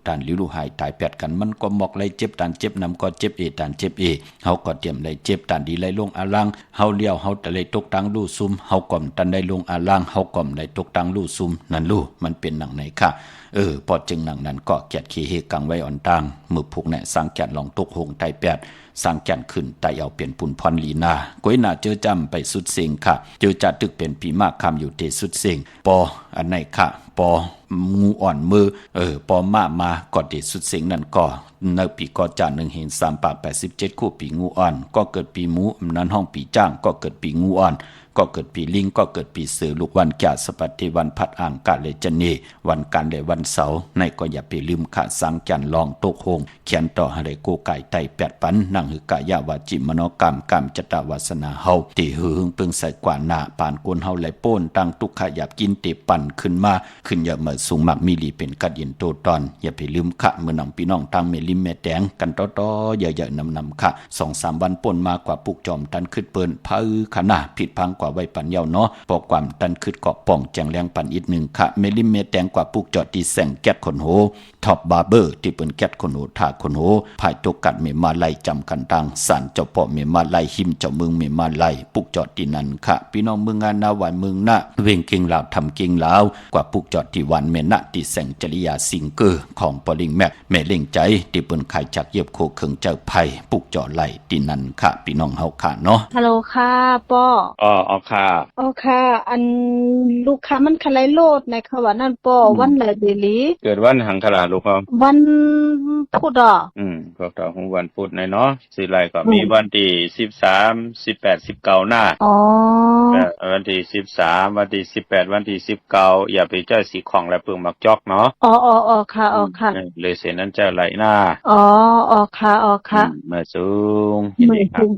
S2: ตานลิวลูหายตายแปดกันมันก็หมอกไหลเจ็บตานเจ็บนำก็เจ็บตานเจ็บเฮาก็เตรียมไหลเจ็บตานดีไหลลงอาลังเฮาเลี้ยวเฮาตะเลยตกตังลู่ซุมเฮาก่อมตันได้ลงอาลังเฮาก่อมได้ตกตังลู่ซุมนั่นลู่มันเป็นหนังไหนค่ะพอจึงหนังนั้นก็แกดขี้เฮกังไว้อ่อนตังมือผูกแหน่สร้างแกดลองตกหงไตแปดสร้างแก่นขึ้นไตเอาเปลี่ยนปุ่นพรลีนาก้อยหน้าเจอจำไปสุดเสียงค่ะเจอจัดตึกเป็นปีมากคำอยู่เตสุดเสียงปออันไหนค่ะปองูอ่อนมือปอมาก่อนเตสุดเสียงนั่นก็ในปีก็จ่า1 เห็น3 ปาก 87คู่ปีงูอ่อนก็เกิดปีหมูนั้นห้องปีจ้างก็เกิดปีงูอ่อนก็เกิดปีลิงก็เกิดปีเสือลูกวันแก่สปัติวันพัดอ่างกาเลจนีวันการเลยวันเสาร์ในก็อย่าไปลืมขาสังจันลองตกหงเขียนต่อให้ได้กูไก่ไต8 ปันนั่งหือกายาวาจิมโนกรรมกรรมจตวาสนาเฮาตีหือปึงใส่กว่าหน้าปานกวนเฮาไหลโป้นตั้งตุกขยับกินติปั่นขึ้นมาขึ้นอย่าเหมือสูงมักมีลีเป็นกัดเย็นโตตอนอย่าไปลืมขะเมื่อน้องพี่น้องตั้งเมลิมแม่แดงกันต่ออย่าๆนำขะ2-3 วันป่นมากกว่าปุกจอมตันขึ้นเปิ้นพะขนาผิดพังกว่าไว้ปันเยาเนาะปอกความตันขึ้นเกาะป่องแจงแรงปันอีก1ค่ะเมลิมแม่แดงกว่าปุกจอดที่แสงแก๊สขนโหท็อปบาร์เบอร์ที่เปิ้นแก๊สขนโหถาขนโหภายตกกัดเมมาไล่จำกันตังสารเจ้าพ่อเมมาไล่หิมเจ้าเมืองเมมาไล่ปุกจอดที่นั่นค่ะพี่น้องเมืองงานนาหวานเมืองนะเวงเก่งลาวทำเก่งลาวกว่าปุกจอดที่วันเมนะที่แสงจริยาสิงเกอร์ของปอลิงแม็กแม่เล่งใจที่เปิ้นขายจากเย็บโคเขิงเจ้าไผ่ปุกจอดไล่ที่นั่นค่ะพี่น้องเฮาค่ะเนาะ
S4: ฮัลโหลค่ะป้อ
S1: อ๋อค่ะ
S4: อันลูกค้ามันคลายโลดในค่ะว่านั่นป้อวันไหนเดลี
S1: เกิดวันหังขลาลูกครับ
S4: วันพุธ
S1: พวกเราของวันพุธในเนาะสิไลก็มีวันที่13 18 19หน้าวันที่13วันที่18วันที่19อย่าไปเจ้าสีของและเปลืองมักจอกเนาะ
S4: ค่ะ
S1: เลยเสนั้นเจ้าไหลหน้า
S4: ค่ะ
S1: มาสูง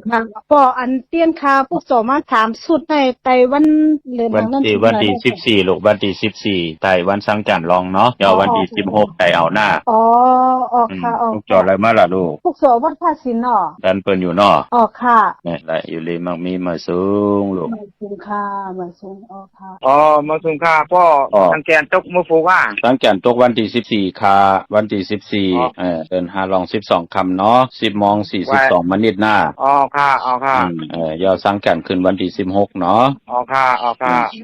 S4: ค่ะป้ออันเตี้ยนค่ะพวกสอมา3สุดในไต้วันเดือนนั้น
S1: วันที่14ลูกวันที่14ไต้วันสังจันทร์รองเนาะยาววันที่16ไต้เอาหน้า
S4: ค่ะ
S1: พวกจอดอะไรมาล่ะลูก
S4: พวกสอวัดภาษีเนาะ
S1: ดันเปิ้นอยู่เนาะ
S4: ค่ะ
S1: นี่แหละอยู่เลยมักมีมาสูงลูก
S4: มาสูงค่ะมาสูงค่ะ
S5: มาสูงค่ะพ่อสังแกนตกมื้อฟูว่า
S1: สังแกนตกวันที่14ค่ะวันที่14เดือน5รอง12ค่ำเนาะ 10:42 นหน้า
S5: ค่ะ
S1: ยอสังแกนขึ้นวันที่16เนาะ
S5: ค่ะ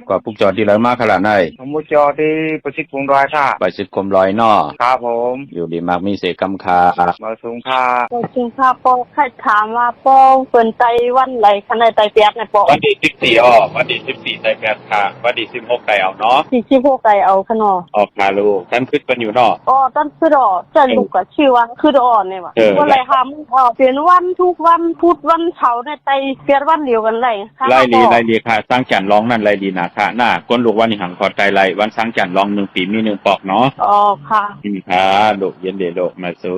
S1: ก็พวกจอดที่ไหนมาขนาดไหน
S5: ผมจอดที่ประสิทธิ์คงร้อยค่ะ
S1: ประสิทธิ์คงร้อยเนาะ
S5: ครับผม
S1: อยู่ดีมากมีเสกำคา
S5: มาสูงค่ะ
S4: ป้อใครถามว่าป้อเปิ้นไต้วันไหนคันใดไต้แปดในป้อ
S1: วันที่14วันที่14ไต้แปดค่ะวันที่16ไต้เอาเนาะ
S4: 16ไต้เอาค่ะเนาะ
S1: ค่ะลูกท่านขึ้นเป็นอยู่เนาะ
S4: ท่านคือดอจะลูกก็ชื่อว่าคือดอเนี่ยว่าบ่ได้ทำเปลี่ยนวันทุกวันพุธวันเสาร์ในไต้เปลี่ยนวันเดียวกันเลย
S1: ไล่ดีค่ะสร้างจันทร์ร้องนั่นไล่ดีนะค่ะหน้าก้นลูกวันนี้หังขอใจไล่วันสร้างจันทร์ร้อง1 ปีมี1ปอกเนาะ
S4: ค่ะ
S1: ค่ะลูกเย็นเดโดมาสู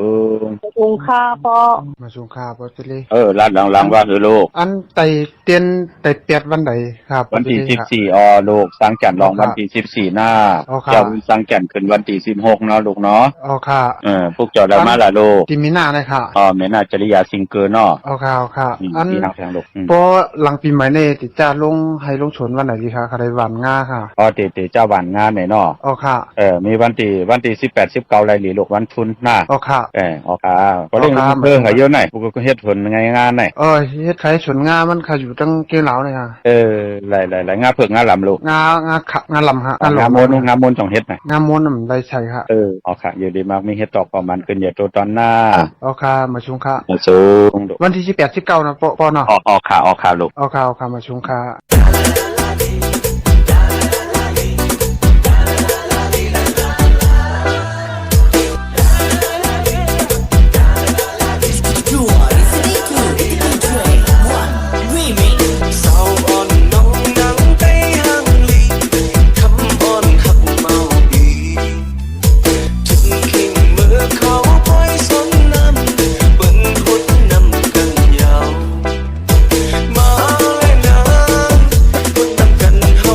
S1: ง
S4: ค่ะพ่อ
S5: มาสูงค่ะพ่อสิริ
S1: ลาดลังว่าคือลูก
S5: อันไต้เตียนไต้เปียดวันไหนครับ
S1: วันที่14ลูกสร้างจันทร์ร้องวันที่14หน้าจะสร้างจันทร์ขึ้นวันที่16เนาะลูกเนาะ
S5: ค่ะ
S1: พวกจอดแล้วมาล่ะลูก
S5: ที่มีหน้าเลยค่ะ
S1: เมน่าจริยาสิงเกอร์เนาะ
S5: ค่ะอัน
S1: ที่นักแข่งลูก
S5: พอหลังปีใหม่นี่ติจ้า ลงให้ลงชนวันไหนดีคะคาไดหวานง่าค่ะ
S6: อ๋อตีเจ้าบ้านงานไหนเนาะ
S5: อ๋อค่ะ
S6: มีวันที่18 19ไรหลีลูกวันทุนหน้า
S5: อ๋อค่ะ
S6: ออกค่ะก็เรื่องเพิ่งเยอะหน่อยกูก็เฮ็ดผลงานหน่อย
S5: เฮ็ดไข่ชนง่ามันค่ะอยู่ตั้งเกลาวเลยค่ะ
S6: หลายงาเผือกงาลำลูก
S5: งาลำฮะ
S6: งามนจ่องเฮ็ดหน่อย
S5: งามนน่ะได้ใช่ค่ะ
S6: ออกค่ะอยู่ดีมากมีเฮ็ดตอกประมาณขึ้นอย่าโตตอนหน้า
S5: อ๋อค่ะมาชุงค่ะ
S6: สูง
S5: วันที่18 19นะปอเนาะ
S6: ออกค่ะลูก
S5: อ๋อค่ะมาชุงค่ะ
S7: สาวอ่อนน้องนังไปหังลีคำอ่อนหักเมาดีถึงขิงเมื่อเขาปล่อยสนน้ำเบิ่งพุดน้ำกันยาวมาเลยนะพุดน้ำกันเฮา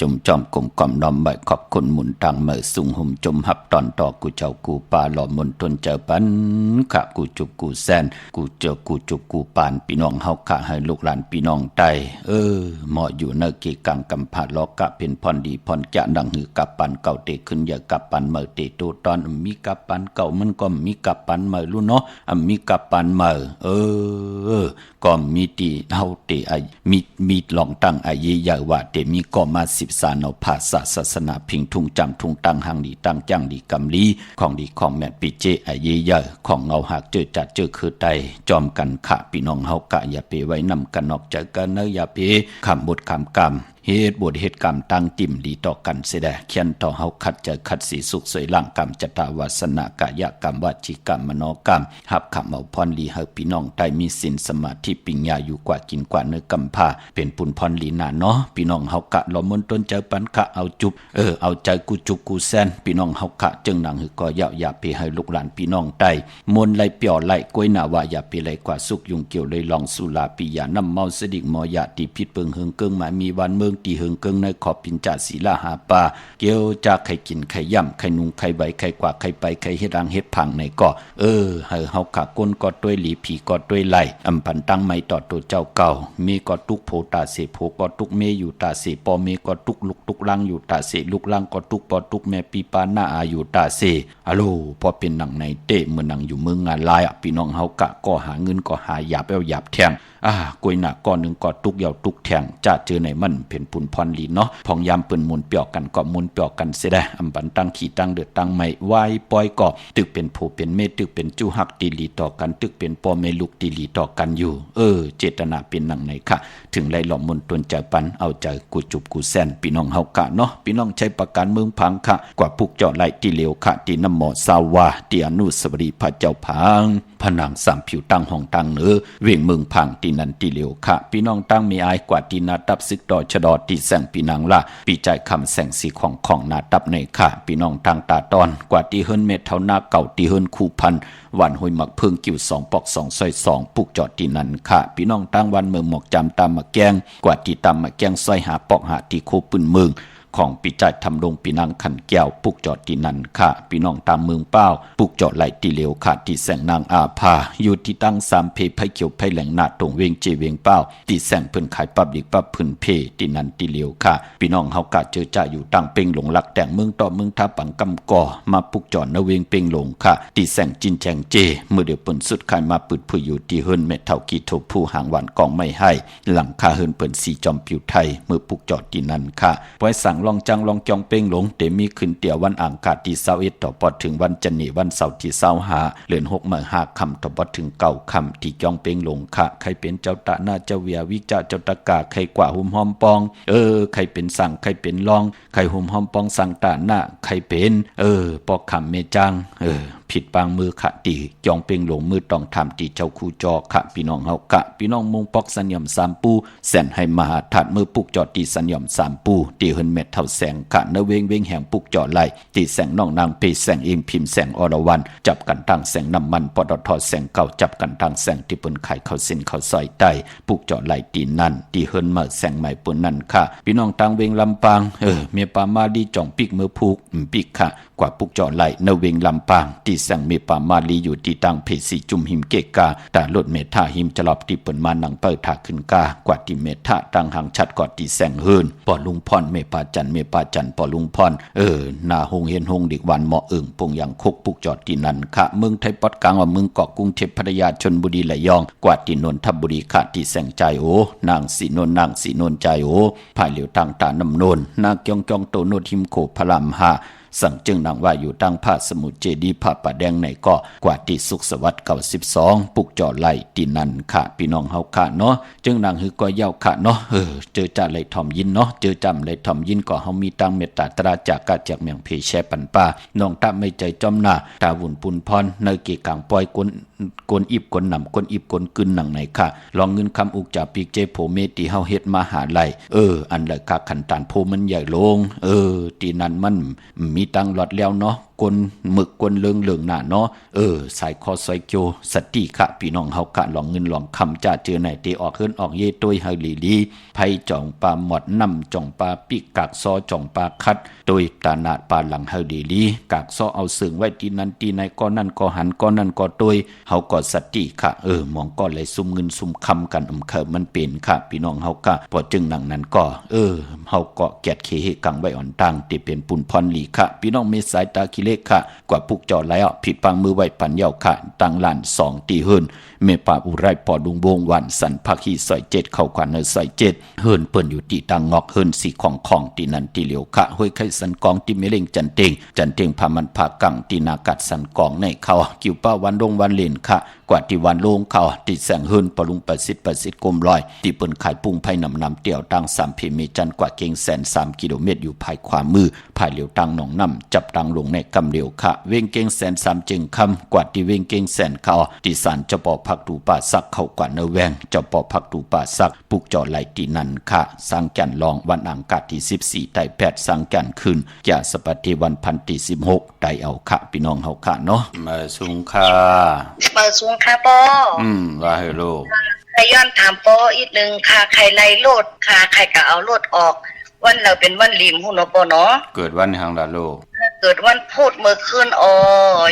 S2: จมจอมกลมกล่อมน้อมใบขอบคุณหมุนทางเมื่อสุงหุ่มจมหับตอนต่อกูเจ้ากูปาหล่อมนตนเจอปันขะกูจุบกูแซนกูเจอกูจุบกูปานพี่น้องเฮาขะให้ลูกหลานพี่น้องไตเหมาะอยู่เนเกกังกำผาล้อกะเป็นพรดีพรจะดังหือกับปันเก่าเตขึ้นอย่ากับปันเมื่อเตโตตอนมีกับปันเก่ามันก็มีกับปันเมื่อรู้เนาะมีกับปันเมื่อก็มีตีเฮาเตไอมีหลองตั้งไอเยยว่าเตมีก็มา13เอาภาษาศาสนาพิงทุ่งจำทุ่งตั้งหังดีตั้งจังดีกำลีของดีของแม่ปีเจไอเยยของเงาหักเจอจัดเจอคือไตจอมกันขะพี่น้องเฮากะอย่าไปไว้นำกันนอกจากกันเนอย่าไปคำบทคำกรรมเหตุบทเหตุกรรมตั้งติ่มดีต่อกันเสียได้เขียนต่อเฮาขัดใจขัดสีสุขสวยล่างกรรมจตาวาสนากายกรรมวจีกรรมมโนกรรมหับคำเอาพรลีเฮาพี่น้องได้มีศีลสมาธิปิญญาอยู่กว่ากินกว่าเนื้อกำพาเป็นปุนพรลีนาเนาะพี่น้องเฮากะล้อมนต้นเจอปันขะเอาจุบเอาใจกูจุบกูแซนพี่น้องเฮากะจึงหนังหือก็ยาวอย่าไปให้ลูกหลานพี่น้องได้มนไหลเปี่ยวไหลกล้วยหน้าว่าอย่าไปไหลกว่าสุกยุงเกี่ยวเลยลองสุลาปิยาน้ำเมาสดิกมอยาติพิษเปิงเฮิงเกิงหมายมีวันเมืองตีเฮิงเกิงในขอบปินจ่าศีลาหาปาเกี่ยวจากไข่กินไข่ย่ำไข่นุงไข่ใบไข่กว่าไข่ไปไข่เฮ็ดรังเฮ็ดพังในก็ให้เฮาขะก้นก็ด้วยหลีผีก็ด้วยไหลอำพันตั้งไม่ต่อตัวเจ้าเก่ามีก็ตุกโพตาเสโพก็ตุกเมอยู่ตาเสปอเมก็ตุกลุกตุกลังอยู่ตาเสลุกลังก็ตุกปอตุกแม่ปีปาหน้าอาอยู่ตาเสอะโลพอเป็นหนังในเตะเมื่อหนังอยู่เมืองงานลายพี่น้องเฮากะก็หาเงินก็หาหยาบเอาหยาบแทงกวยหนักก้อนหนึ่งก็ตุกยาวตุกแทงจะเจอในมันเป็นปุนพรลีเนาะพองยามปืนมุนเปียกกันก็มุนเปียกกันเสียได้อำบันตั้งขี่ตั้งเดือดตั้งไม่ไหวปล่อยก็ตึกเป็นโผเป็นเมตึกเป็นจู้หักตีลีต่อกันตึกเป็นปอเมลุกตีลีต่อกันอยู่เจตนาเป็นหนังไหนค่ะถึงไล่หลอมมุนตนใจปันเอาใจกูจุบกูแซนพี่น้องเฮากะเนาะพี่น้องใช้ประกันเมืองพังค่ะกว่าปุกเจาะไหลตีเหลวค่ะตีน้ำหมอสาวาตีอนุสวรีพระเจ้าพังผนังสามผิวตั้งห้องตั้งเนื้อเวียงเมืองพังตีนันตีเหลวค่ะพี่น้องตั้งมีอายกว่าตีนาตับซึกดอชดอตีแสงปีนางละปีใจคำแสงสีของนาตับในค่ะพี่น้องตั้งตาตอนกว่าตีเฮิรนเม็ดเท่าหน้าเก่าตีเฮิรนคู่พันวันหอยหมักเพิงกิ่ว2ปอก2ซอย2ปุกจอดตีนันค่ะพี่น้องตั้งวันเมืองหมอกจำตามมาแกงกว่าตีตามมาแกงซอยหาปอกหาตีโคปืนเมืองของปีใจทำลงปีนางขันแก้วปุกจอดตีนันค่ะพี่น้องตามเมืองเป้าปุกจอดไหลตีเหลวค่ะตีแสงนางอาภาอยู่ที่ตั้ง3เพไผเขียวไผแหลงนาตรงเวงเจเวงเป้าตีแสงเพิ่นขายปับดิกปับพื้นเพตีนันตีเหลวค่ะพี่น้องเฮากะเจอจ่าอยู่ตั้งเป่งหลงลักแต่งเมืองต่อเมืองท่าปังกำก่อมาปุกจอดนเวงเป่งหลงค่ะตีแสงจินแจงเจเมื่อเดือเปิ้นสุดขายมาปืดผู้อยู่ที่เฮิรนเม็ดเท่ากีโทผู้หางหวานกองไม่ให้หลังคาเฮิรนเปิ้นสีจอมผิวไทยเมื่อปุกจอดตีนันค่ะไว้สั่งลองจังลองจองเป้งหลงเตมีขึ้นเตี่ยวันอังคารที่21ต่อปอดถึงวันจันทร์วันเสาร์ที่25เดือน6เมื่อ5ค่ำต่อปอดถึง9ค่ำที่จองเป้งหลงค่ะใครเป็นเจ้าตะหน้าเจ้าเวียวิจาเจ้าตะกาใครกว่าหุ่มหอมปองใครเป็นสั่งใครเป็นรองใครหุ่มหอมปองสั่งตะหน้าใครเป็นปอกคำเมจังผิดปางมือขะตีจองเป่งหลงมือต้องทำตีเจ้าคูจอขะพี่น้องเฮากะพี่น้องมุงปอกสัญญม3ปูแสนให้มหาถัดมือปุกจอดตีสัญญม3ปูตีเฮินเม็ดเท่าแสงขะเนเวงเวงแห่งปุกจอดไหลตีแสงน้องนางเพแสงเองพิมพ์แสงอรวรรณจับกันตั้งแสงน้ำมันปตทแสงเก่าจับกันตั้งแสงที่เปิ้นไข่เขาเส้นเขาซอยใต้ปุกจอดไหลตีนั่นตีเฮินมาแสงใหม่ปุ่นนั่นค่ะพี่น้องตั้งเวงลำปางเมียปามาดีจ่องปิกมือผูกปิกค่ะกว่าปุกจอดไหลเนเวงลำปางตีแสงเมียปามาลีอยู่ที่ตั้งเพสีจุมหิมเกกาแต่ลดเมธาหิมจะหลอบที่เปิ้นมานังเปิดถาขึ้นกากว่าที่เมธาตั้งหางชัดกอดที่แสงเฮินปอลุงพรเมปาจันปอลุงพรนาหงเห็นหงดิกวันเหมาะปงอย่างคกปุกจอดที่นั่นค่ะเมืองไทยปอดกลางว่าเมืองเกาะกรุงเทพพัทยาชลบุรีระยองกว่าที่นนทบุรีค่ะที่แสงใจนางสีนนใจภายเหลียวต่างตาน้ำนนนางจองโตโนทิมโคพลามหาสั่งจึงนางว่าอยู่ตั้งผ้าสมุทรเจดีผ้าป่าแดงในก็กว่าที่สุขสวัสดิ์92ปุกจอไหลที่นั่นค่ะพี่น้องเฮาค่ะเนาะจึงนางหือก็ยาวค่ะเนาะเจอจ่าไหลทอมยินเนาะเจอจำไหลทอมยินก็เฮามีตั้งเมตตาตราจากกาจากเมียงเพแชปันป้าน้องตาไม่ใจจอมหน้าตาวุ่นปุนพรในเกกังปล่อยกวนอิบกวนนำกวนอิบกวนกึนหนังไหนค่ะลองเงินคำอุกจากปีกเจโผเมติเฮาเฮ็ดมาหาไหลอันเลยค่ะขันตานโพมันใหญ่ลงตีนั้นมันมีตังหลอดแล้วเนาะ กลหมึกกลเลืองๆน่ะเนาะสายคอซอยโจสติค่ะพี่น้องเฮากะลองเงินลองคำจะเจอไหนตีออกขึ้นออกเยต้วยเฮาลีไผจ่องปลาหมดน้ำจ่องปลาปิกกากซอจ่องปลาคัดโดยตานาดปลาหลังเฮาลีกากซอเอาซึ่งไว้ที่นั้นที่ไหนก็นั่นก็หันก็นั่นก็ต้วยเฮาก็สติค่ะมองก็เลยซุ่มเงินซุ่มคำกันเขิมมันเป็นค่ะพี่น้องเฮากะพอจึงหนังนั้นก็เฮาก็แกดเคเฮกังไว้อ่อนตังที่เป็นปุ่นพรหลีค่ะพี่น้องมีสายตาคิเลกค่ะกว่าปุกจอแล้วผิดปังมือไว้ปันเยาค่ะตังหลาน2ตีเฮิรนเมปาอุไรปอดุงวงวันสันพักฮีซอย7เข้าขวัญซอย7เฮิรนเปิ้นอยู่ที่ตังงอกเฮิรนสีของที่นั่นที่เหลียวค่ะห้วยไข่สันกองที่เมเลงจันเต็งพามันพากังที่นากัดสันกองในเขากิ่วป้าวันลงวันเล่นค่ะกว่าที่วันลงเขาที่แสงเฮิรนปลุงประสิทธิ์กลมลอยที่เปิ้นขายปุ้งไผ่นำเตี่ยวตัง3เพมีจันกว่าเก่งแสน3กิโลเมตรอยู่ภายขวามือภายเหลียวตังหนองน้ำจับตังลงในกำเหลียวค่ะเวงเก่งแสน3จึงคำกว่าที่เวงเก่งแสนเขาที่ศาลเจ้าป่อพักดูป่าสักเข้ากว่าเนแวงเจ้าป่อพักดูป่าสักปุกจอไหลที่นั่นค่ะสังกันลองวันอังคารที่14ไต่8สังกันคืนอย่าสปฏิวันพันที่16ได้เอาค่ะพี่น้องเฮาค่ะเนาะมาสุงค่ะ
S8: มาสูงค่ะปอ
S2: ว่าให้ลูก
S8: ใครย้อนถามปออีกนึงค่ะใครไล่โลดค่ะใครก็เอาโลดออกวันเราเป็นวันลิมหุ่นเนาะปอเนาะ
S2: เกิดวันหังล่ะลูก
S8: เกิดวันพุธเมื่อคืน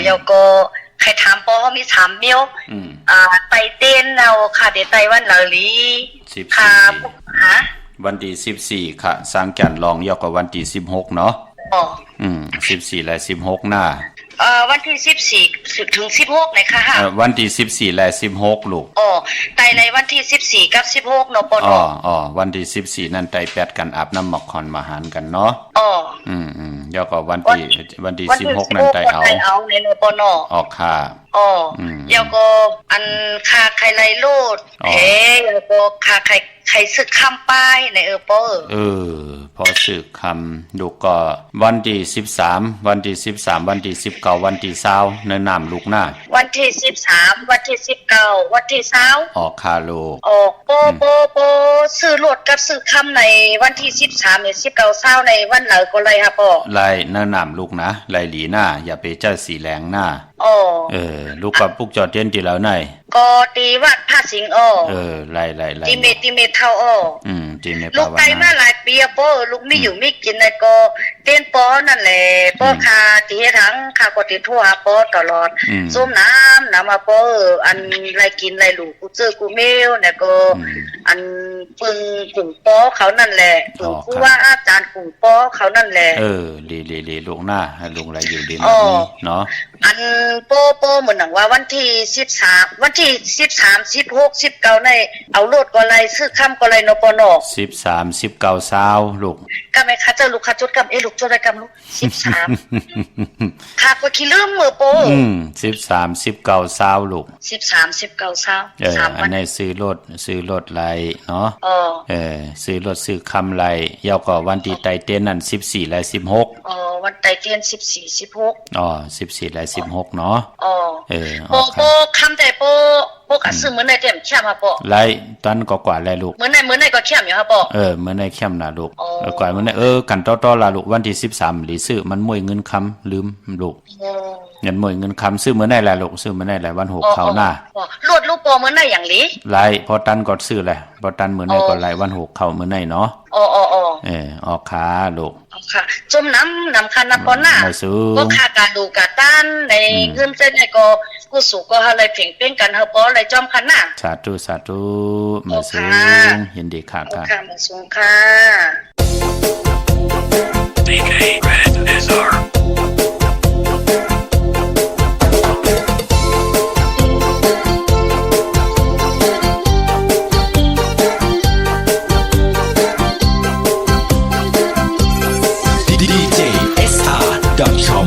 S8: ยาวก็ใครถามปอเขามี3มิ้วไตเต้นเราค่ะเดี๋ยวไตวันเหลาลีค่ะ
S2: วันที่14ค่ะสังกันลองยาวกับวันที่16เนาะ14และ16หน้า
S8: วันที่14ถึง16เลยค่ะ
S2: วันที่14และ16ลูก
S8: ไตในวันที่14กับ16เนาะปอเนาะ
S2: วันที่14นั่นไตแปดกันอาบน้ำหมอกคอนมาหารกันเนาะแล้วก็วันที่16นั่นไตเอา
S8: ในเนาะปอเนาะ
S2: ค่ะ
S8: แล้วก็อันค่าใครไล่โลดแล้วก็ค่าใครสึกคำป้ายในปอ
S2: พอสึกคำลูกก็วันที่13วันที่19วันที่20ในน้ำลูกหน้า
S8: วันที่13วันที่19วันที่20
S2: ค่ะลูก
S8: โปซื้อรถกับซื้อคำในวันที่13เนี่ย19 20ในวันเหลาก็เลยค่ะปอ
S2: ไล่ในน้ำลูกนะไล่หลีหน้าอย่าไปเจ้าสีแรงหน้าลูกกับปุกจอดเตียนที่แล้วไหน
S8: ก็ตีวัดพระสิงห์
S2: ไล่
S8: ติเมเท่า
S2: ติเม
S8: ลูกไปมาหลายปีปอลูกไม่อยู่ไม่กินในก็เต้นปอนั่นแหละปอคาตีทั้งคาก็ติทั่วปอตลอดส้มน้ำมาปออันไรกินไรลูกกูเจอกูเมลเนี่ยก็อันปึงกลุ่มปอเขานั่นแหละปึงผู้ว่าอาจารย์กลุ่มปอเขานั่นแหละ
S2: ลีลูกหน้าให้ลุงไรอยู่ดีแบบนี้เนาะ
S8: อันโปเหมือนหนังว่าวันที่13วันที่13 16 19ในเอาโลดก็ไรซื้อค่ำก็ไรนปน
S2: 13 19 20ลูก
S8: ก็ไม่ค่ะเจ้าลูกค่ะจดกับลูกจดได้กับลูก13ค่ะก็ขี้ลืมมือโป
S2: 13 19 20ลูก
S8: 13 19 20
S2: อันนี้ซื้อรถไรเนาะซื้อรถซื้อคำไรยาวก็วันที่ไตเต้นนั่น14และ16
S8: วันไตเต้น14 16
S2: 14และ16เนาะ
S8: โปคำแต่โปก็ซื้อมื้อไหนเต็มเข้มอ่ะปอ
S2: ไรตันก็กว่าไรลูก
S8: มื้อไหนก็เข้มอยู่ฮะปอ
S2: มื้อไหนเข้มน่ะลูกกว่ามื้อไหนกันต่อๆล่ะลูกวันที่13หรือซื้อมันมวยเงินคำลืมลูกเงินมวยเงินคำซื้อมื้อไหนล่ะลูกซื้อมื้อไหนล่ะวัน6เข้าหน้า
S8: ลดลูกปอมื้อไหนอย่างนี้
S2: ไรพอตันก็ซื้อแหละพอตันมื้อไหนก็ไรวัน6เข้ามื้อไหนเนาะออกขาลูก
S8: ค่ะจมน้ำคันน้ำปอนน่ะก็ค่าการดูกาต้านในเงินเส้นในก็กูสู่ก็อะไรเพ่งเป้งกันเฮาปออะไรจอมคันน่ะ
S2: สาธุมาสูงยินดีค่ะ
S8: ค่ะมาสูงค่ะ
S7: DK Red SR
S9: DJSR.com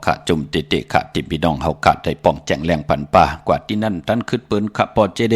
S2: ค่ะจุ่มเตะค่ะที่พี่น้องเฮาค่ะได้ป้องแจงแรงปันป่ากว่าที่นั่นท่านขึ้นเปิ้นค่ะปอเจเด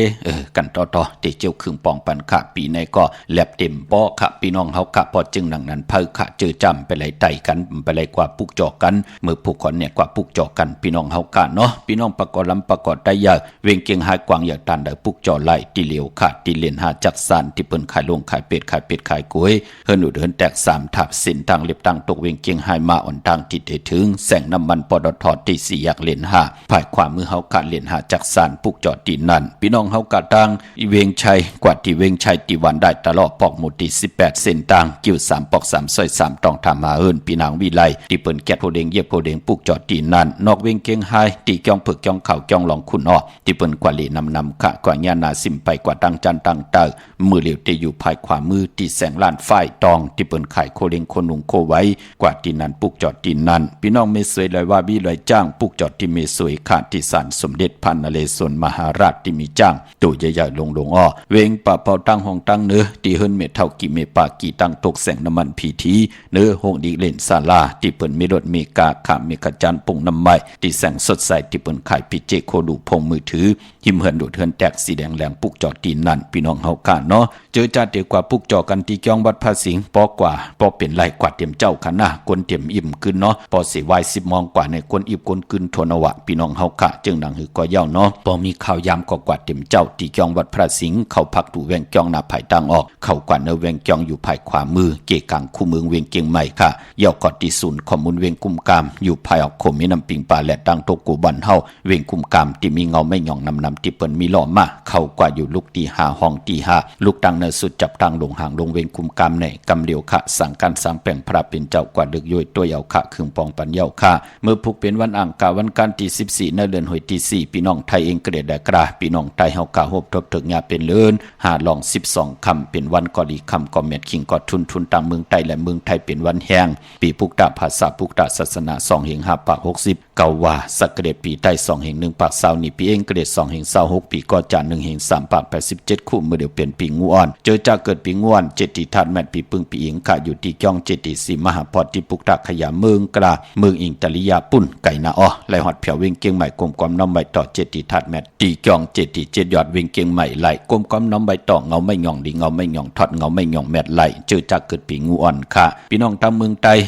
S2: กันต่อเตเจียวครึ่งป้องปันค่ะปีในก็แลบเต็มป้อค่ะพี่น้องเฮาค่ะพอจึงหนังนั้นเพิ่ค่ะเจอจำไปไหลไต่กันไปไหลกว่าปุกจอกันมือผู้คนเนี่ยกว่าปุกจอกันพี่น้องเฮาค่ะเนาะพี่น้องประกอบลำประกอบได้ยาเวงเกียงหายกวางอยากตันได้ปุกจอไหลตีเหลียวค่ะตีเลียนหาจักสานที่เปิ้นขายลงขายเป็ดขายกล้วยเฮินอุดเฮินแตก3ทับสินทางเล็บทางตกเวงเกียงหายมาอ่อนทางติดถึงแสงน้ำมันปตทที่4อยากเลียนหาภายความมือเฮาค่ะเลียนหาจักสานปุกจอตีนั่นพี่น้องเฮากะทางเวงชัยกว่าที่เวงชัยตีวันได้ตลอดปอกหมดที่18เส้นทางกิ้ว3ปอก3ซอย3ต้องทำมาเอิ้นพี่นางวิไลที่เปิ้นแก๊สโพเดงเย็บโพเดงปุกจอตีนั่นนอกเวงเกียงหายตีจ้องเผือกจ้องเข่าจ้องหลองคุณอ้อที่เปิ้นกว่าลีนำค่ะกว่าญาณาสิมไปกว่าตั้งจันตั้งเตอมือเหลียวที่อยู่ภายขวามือที่แสงล้านฝ้ายตองที่เปิ้นขายโคเดงคนหุงโคไว้กว่าที่นั้นปุกจอตีนั่นพี่น้องเมสวยเลยว่าวิไลจ้างปุกจอที่เมสวยค่ะที่ศาลสมเด็จพันนเรศวรมหาราชที่มีจ้างตัวใหญ่ๆลงอ้อเวงป่าเป่าตั้งห้องตั้งเนื้อที่เฮิรนเมเท่ากี่เมปากี่ตั้งตกแสงน้ำมันพีทีเนื้อห้องดีเล่นศาลาที่เปิ้นมีรถมีกาขามมีกระจานปุ่งน้ำไม้ที่แสงสดใสที่เปิ้นขายพิเจโคดูพงมือถือหิมเฮิรนดูดเฮิรนแตกสีแดงแหลงปุกจอตีนนั่นพี่น้องเฮาค่ะเนาะเจอจัดเดียวกว่าปุกจอกันที่จ้องวัดภาสิงปอกว่าปอเป็นไรกว่าเตรียมเจ้าคณะกวนเตรียมอิ่มขึ้นเนาะปอสิวาย10 โมงกว่าในกวนอิ่มกวนขึ้นทวนวะพี่น้องเฮาค่ะจึงดังหือก็เย้าเนาะปอมีข่าวยามกว่าเตรียมเจ้าที่จ้องวัดพระสิงห์เขาพักดูแวงจ้องหน้าภายต่างออกเขากว่าเนแวงจ้องอยู่ภายขวามือเกกังคู่เมืองเวียงเกียงใหม่ค่ะเย้ากอดที่ศูนย์ข้อมูลเวียงกุมกามอยู่ภายออกโคมีน้ำปิงปลาและดังตกกูบันเฮาเวียงกุมกามที่มีเงาไม่หย่องนำที่เปิ้นมีหล่อมาเขากว่าอยู่ลูกที่5ห้องที่5ลูกดังเนสุดจับทางลงห่างลงเวียงกุมกามในกำเหลียวค่ะสั่งการ3แปลงพระเป็นเจ้ากว่าดึกย่อยตัวเยาค่ะคึงปองปันเยาค่ะเมื่อผูกเป็นวันอังคารวันการที่14ในเดือนหอยที่4พี่น้องไทยเองเกรดได้กราพี่น้องไทยเฮากะฮบทบถึงงาเป็นเลินหาลอง12คำเป็นวันกอดีคำก็เม็ดคิงก็ทุนต่างเมืองไทยและเมืองไทยเป็นวันแห่งปีปุกตะภาษาปุกตะศาสนา2แห่ง5ปาก60เกาว่าสักเกรดปีใต้2แห่ง1ปาก20นี่ปีเองเกรด2แห่ง26ปีก็จะ1แห่ง3ปาก87คู่เมื่อเดียวเปลี่ยนปีงูอ่อนเจอจะเกิดปีงูอ่อนเจติธาตุแม่ปีปึงปีอิงค่ะอยู่ที่จ้องเจติสีมหาพรที่ปุกตะขยะเมืองกลาเมืองอิงตะลิยาปุ่นไก่นาอ้อไหลฮอดเผียวเวียงเกียงใหม่กลมความน้ำใบต่อเจติธาตุแม่ตีจ้องเจติ7ยอดเวียงเกียงใหม่ไหลกลมความน้ำใบต่อเงาไม่หย่องดีเงาไม่หย่องทอดเงาไม่หย่องแม่ไหลเจอจะเกิดปีงูอ่อนค่ะพี่น้องทางเมืองไทย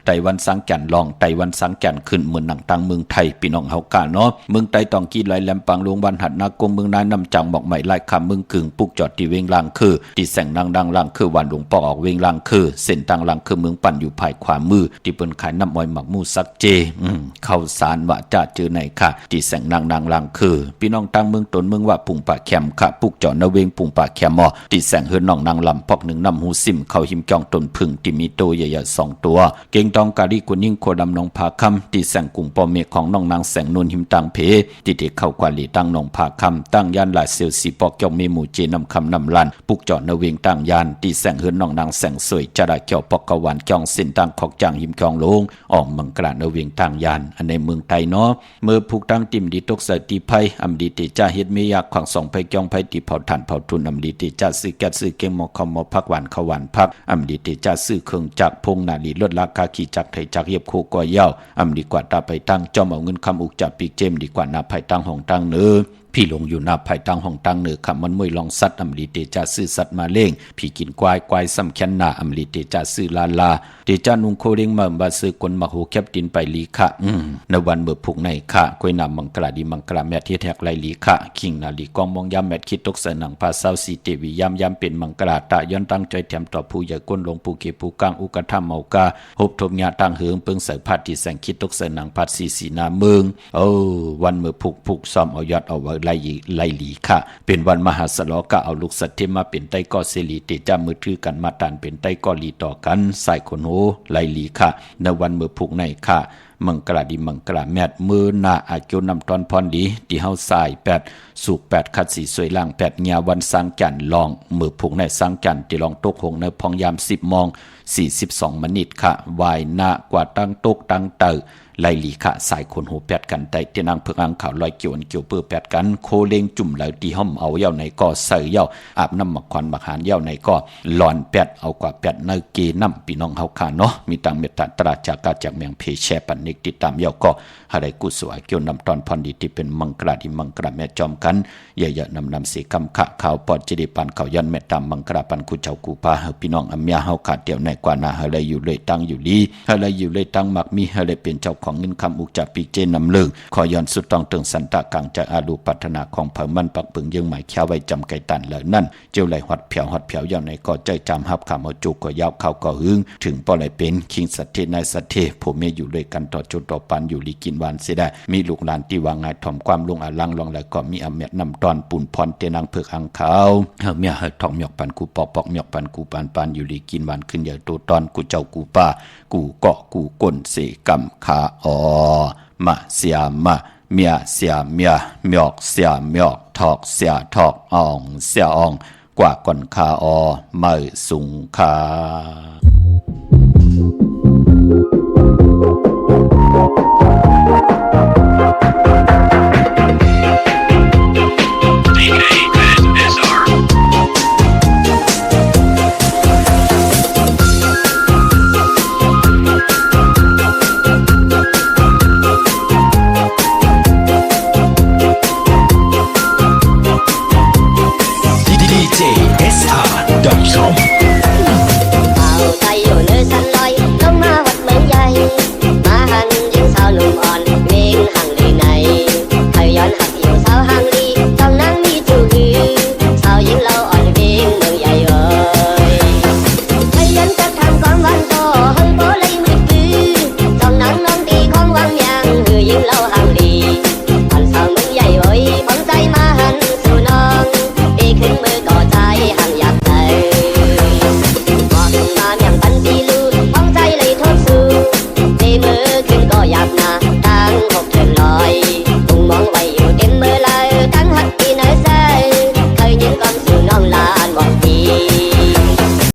S2: ไต้หวันสังจันลองไต้หวันสังจันขึ้นเมืองหนังทางเมืองไทยพี่น้องเฮากะเนาะเมืองไทยต้องกี้ไหลแหลมปังลงวันหัดนากงเมืองนายนำจังบอกใหม่ไล่คำเมืองกึ่งปุกจอดที่เวงลางคือที่แสงดังลางคือวันหลวงปอกออกเวงลางคือเส้นทางลางคือเมืองปั่นอยู่ภายขวามือที่เปิ้นขายน้ำอ้อยหมักมูสักเจเข้าสารว่าจะเจอไหนค่ะที่แสงดังลางคือพี่น้องทางเมืองตนเมืองว่าปุ่งป่าแคมค่ะปุกจอดนเวงปุ่งป่าแคมที่แสงเฮือนน้องนางลำพอก1น้ำหูซิมเข้าหิมจองตนพึ่งที่มีโตใหญ่ๆ2ตัวเก่งตองกาลีกุนิ่งโคดำน้องผาคำที่แสงกุ่งปอเมฆของน้องนางแสงนูนหิมตังเพที่เด็กเข้ากว่าลีตั้งน้องผาคำตั้งย่านหลายเซลสีปอกจองเมหมู่เจนำคำนำลันปุกจอดนเวงตั้งย่านที่แสงเฮือนน้องนางแสงสวยจะได้เกี่ยวปอกกวันจองเส้นตั้งขอกจางหิมจองลงออกมังกรานเวงตั้งย่านอันในเมืองไทยเนาะเมื่อผูกตั้งติ่มดีตกใส่ตีไพอำดีติจ้าเฮ็ดเมียขวางสองไพจองไพตีเผาถ่านเผาทุนอำดีติจ้าซื้อแก๊สซื้อเก่งหมอคอมหมอพักหวานข้าวหวานพักอำดีติจ้าซื้อเครื่องจักรพงนาลีลดราคาขี่จักรไทยจักรเย็บโคก่อเย้าอำดีกว่าตาไปตั้งจอมเอาเงินคำอุกจับปีกเจมดีกว่านาไพตั้งห้องตั้งเนื้อพี่ลงอยู่หน้าภายตั้งห้องตั้งเนือคำมันมวยลองสัตว์อำลีเตจาซื้อสัตว์มาเล่งพี่กินควายซ้ำแค้นหน้าอำลีเตจาซื้อลาเตจานุงโคเร่งมาบาซื้อกลมาโหแคบดินไปลีค่ะในวันเมื่อผูกในค่ะกวยนำมังกราดีมังกราแมทที่แทกไลลีค่ะคิงนาลีกองมองยามแมทคิดตกใส่หนังพาเศร้าสีเตวียามเป็นมังกราตะย้อนตั้งใจแถมต่อผู้ใหญ่ก้นลงผู้เก็บผู้กลางอุกธรรมเมากาหบทบญาตั้งเหืองเปิงใส่พัดที่แสงคิดตกใส่หนังพัดสีนาเมืองวันเมื่อผูกซ้อมเอายอดเอาไว้ไล่ลีค่ะเป็นวันมหาสลกะเอาลูกสัตว์ที่มาเป็นไต้ก่อเสรีเตจ้ามือถือกันมาตานเป็นไต้ก่อลีต่อกันใส่คนโหไล่ลีค่ะในวันเมื่อผูกในค่ะมังกราดีมังกราแมดมือหน้าอาเกียวนำตอนพรดีที่เฮาสาย8สุก8คัดสีสวยล่าง8ญาวันสังจันลองมือผูกในสังจันที่ลองตกหงในพองยาม10 โมง 42 มินิค่ะวายหน้ากว่าตั้งตกตั้งเตอไล่ลีค่ะสายคนหูแปดกันแต่ที่นางเพิงอังข่าวลอยเกี่ยวเปื้อแปดกันโคเลงจุ่มไหลตีห้อมเอาเย้าในก็ใส่เย้าอาบน้ำหมักควันหมักหานเย้าในก็หลอนแปดเอากว่าแปดในเกน้ำพี่น้องเฮาค่ะเนาะมีตังเมตตาตราจากกาจากเมืองเพแชปันเน นิกติดตามเยาก็หาได้กุศลเกี่ยวนำตอนพรดีที่เป็นมังกราที่มังกราแม่จอมกันเยอะๆนำสีกำขะข่าวปอดจิริปันเขาย้อนแม่ตามมังกราปันกูเจ้ากูพาเฮาพี่น้องอำเมียเฮาขาดเดียวในกว่านาเฮาเลยอยู่เลยตั้งอยู่ลีเฮาเลยอยู่เลยตั้งมักมีเฮาเลยเป็นเจ้าของเงินคำอุกจับปีเจนำเลิงขอย้อนสุดต้องตึงสันตะกังจะอาลูปัฒนาของเผ่ามันปักปึงยังหมายแค่ไว้จำไก่ตันเหล่านั้นเจ้าไหลหอดเผียวอย่างในก็ใจจำฮับข่าวมาจุกก็ยาวเข้าก็หึงถึงปอไหลเป็นคิงสัตเทนายสัตเทผมเมียอยู่ด้วยกันต่อจุดต่อปันอยู่ลีกินวานเสียได้มีลูกหลานที่วางงายถ่อมความลงอาลังลองแล้วก็มีอเมตนำตอนปุ่นพรเตนังเผือกอังขาวเฮาเมียเฮาทองหยอกปันกูปอกหยอกปันกูปานอยู่ลีกินวานขึ้นใหญ่ตัวตอนกูเจ้ากูป้ากูเกาะกูก้นเสกำขาอมาเสียมาเมียเสียเมียหยอกเสียหยอกทอกเสียทอกอ่องเสียอ่องกว่าก่อนคาอมือสุงคา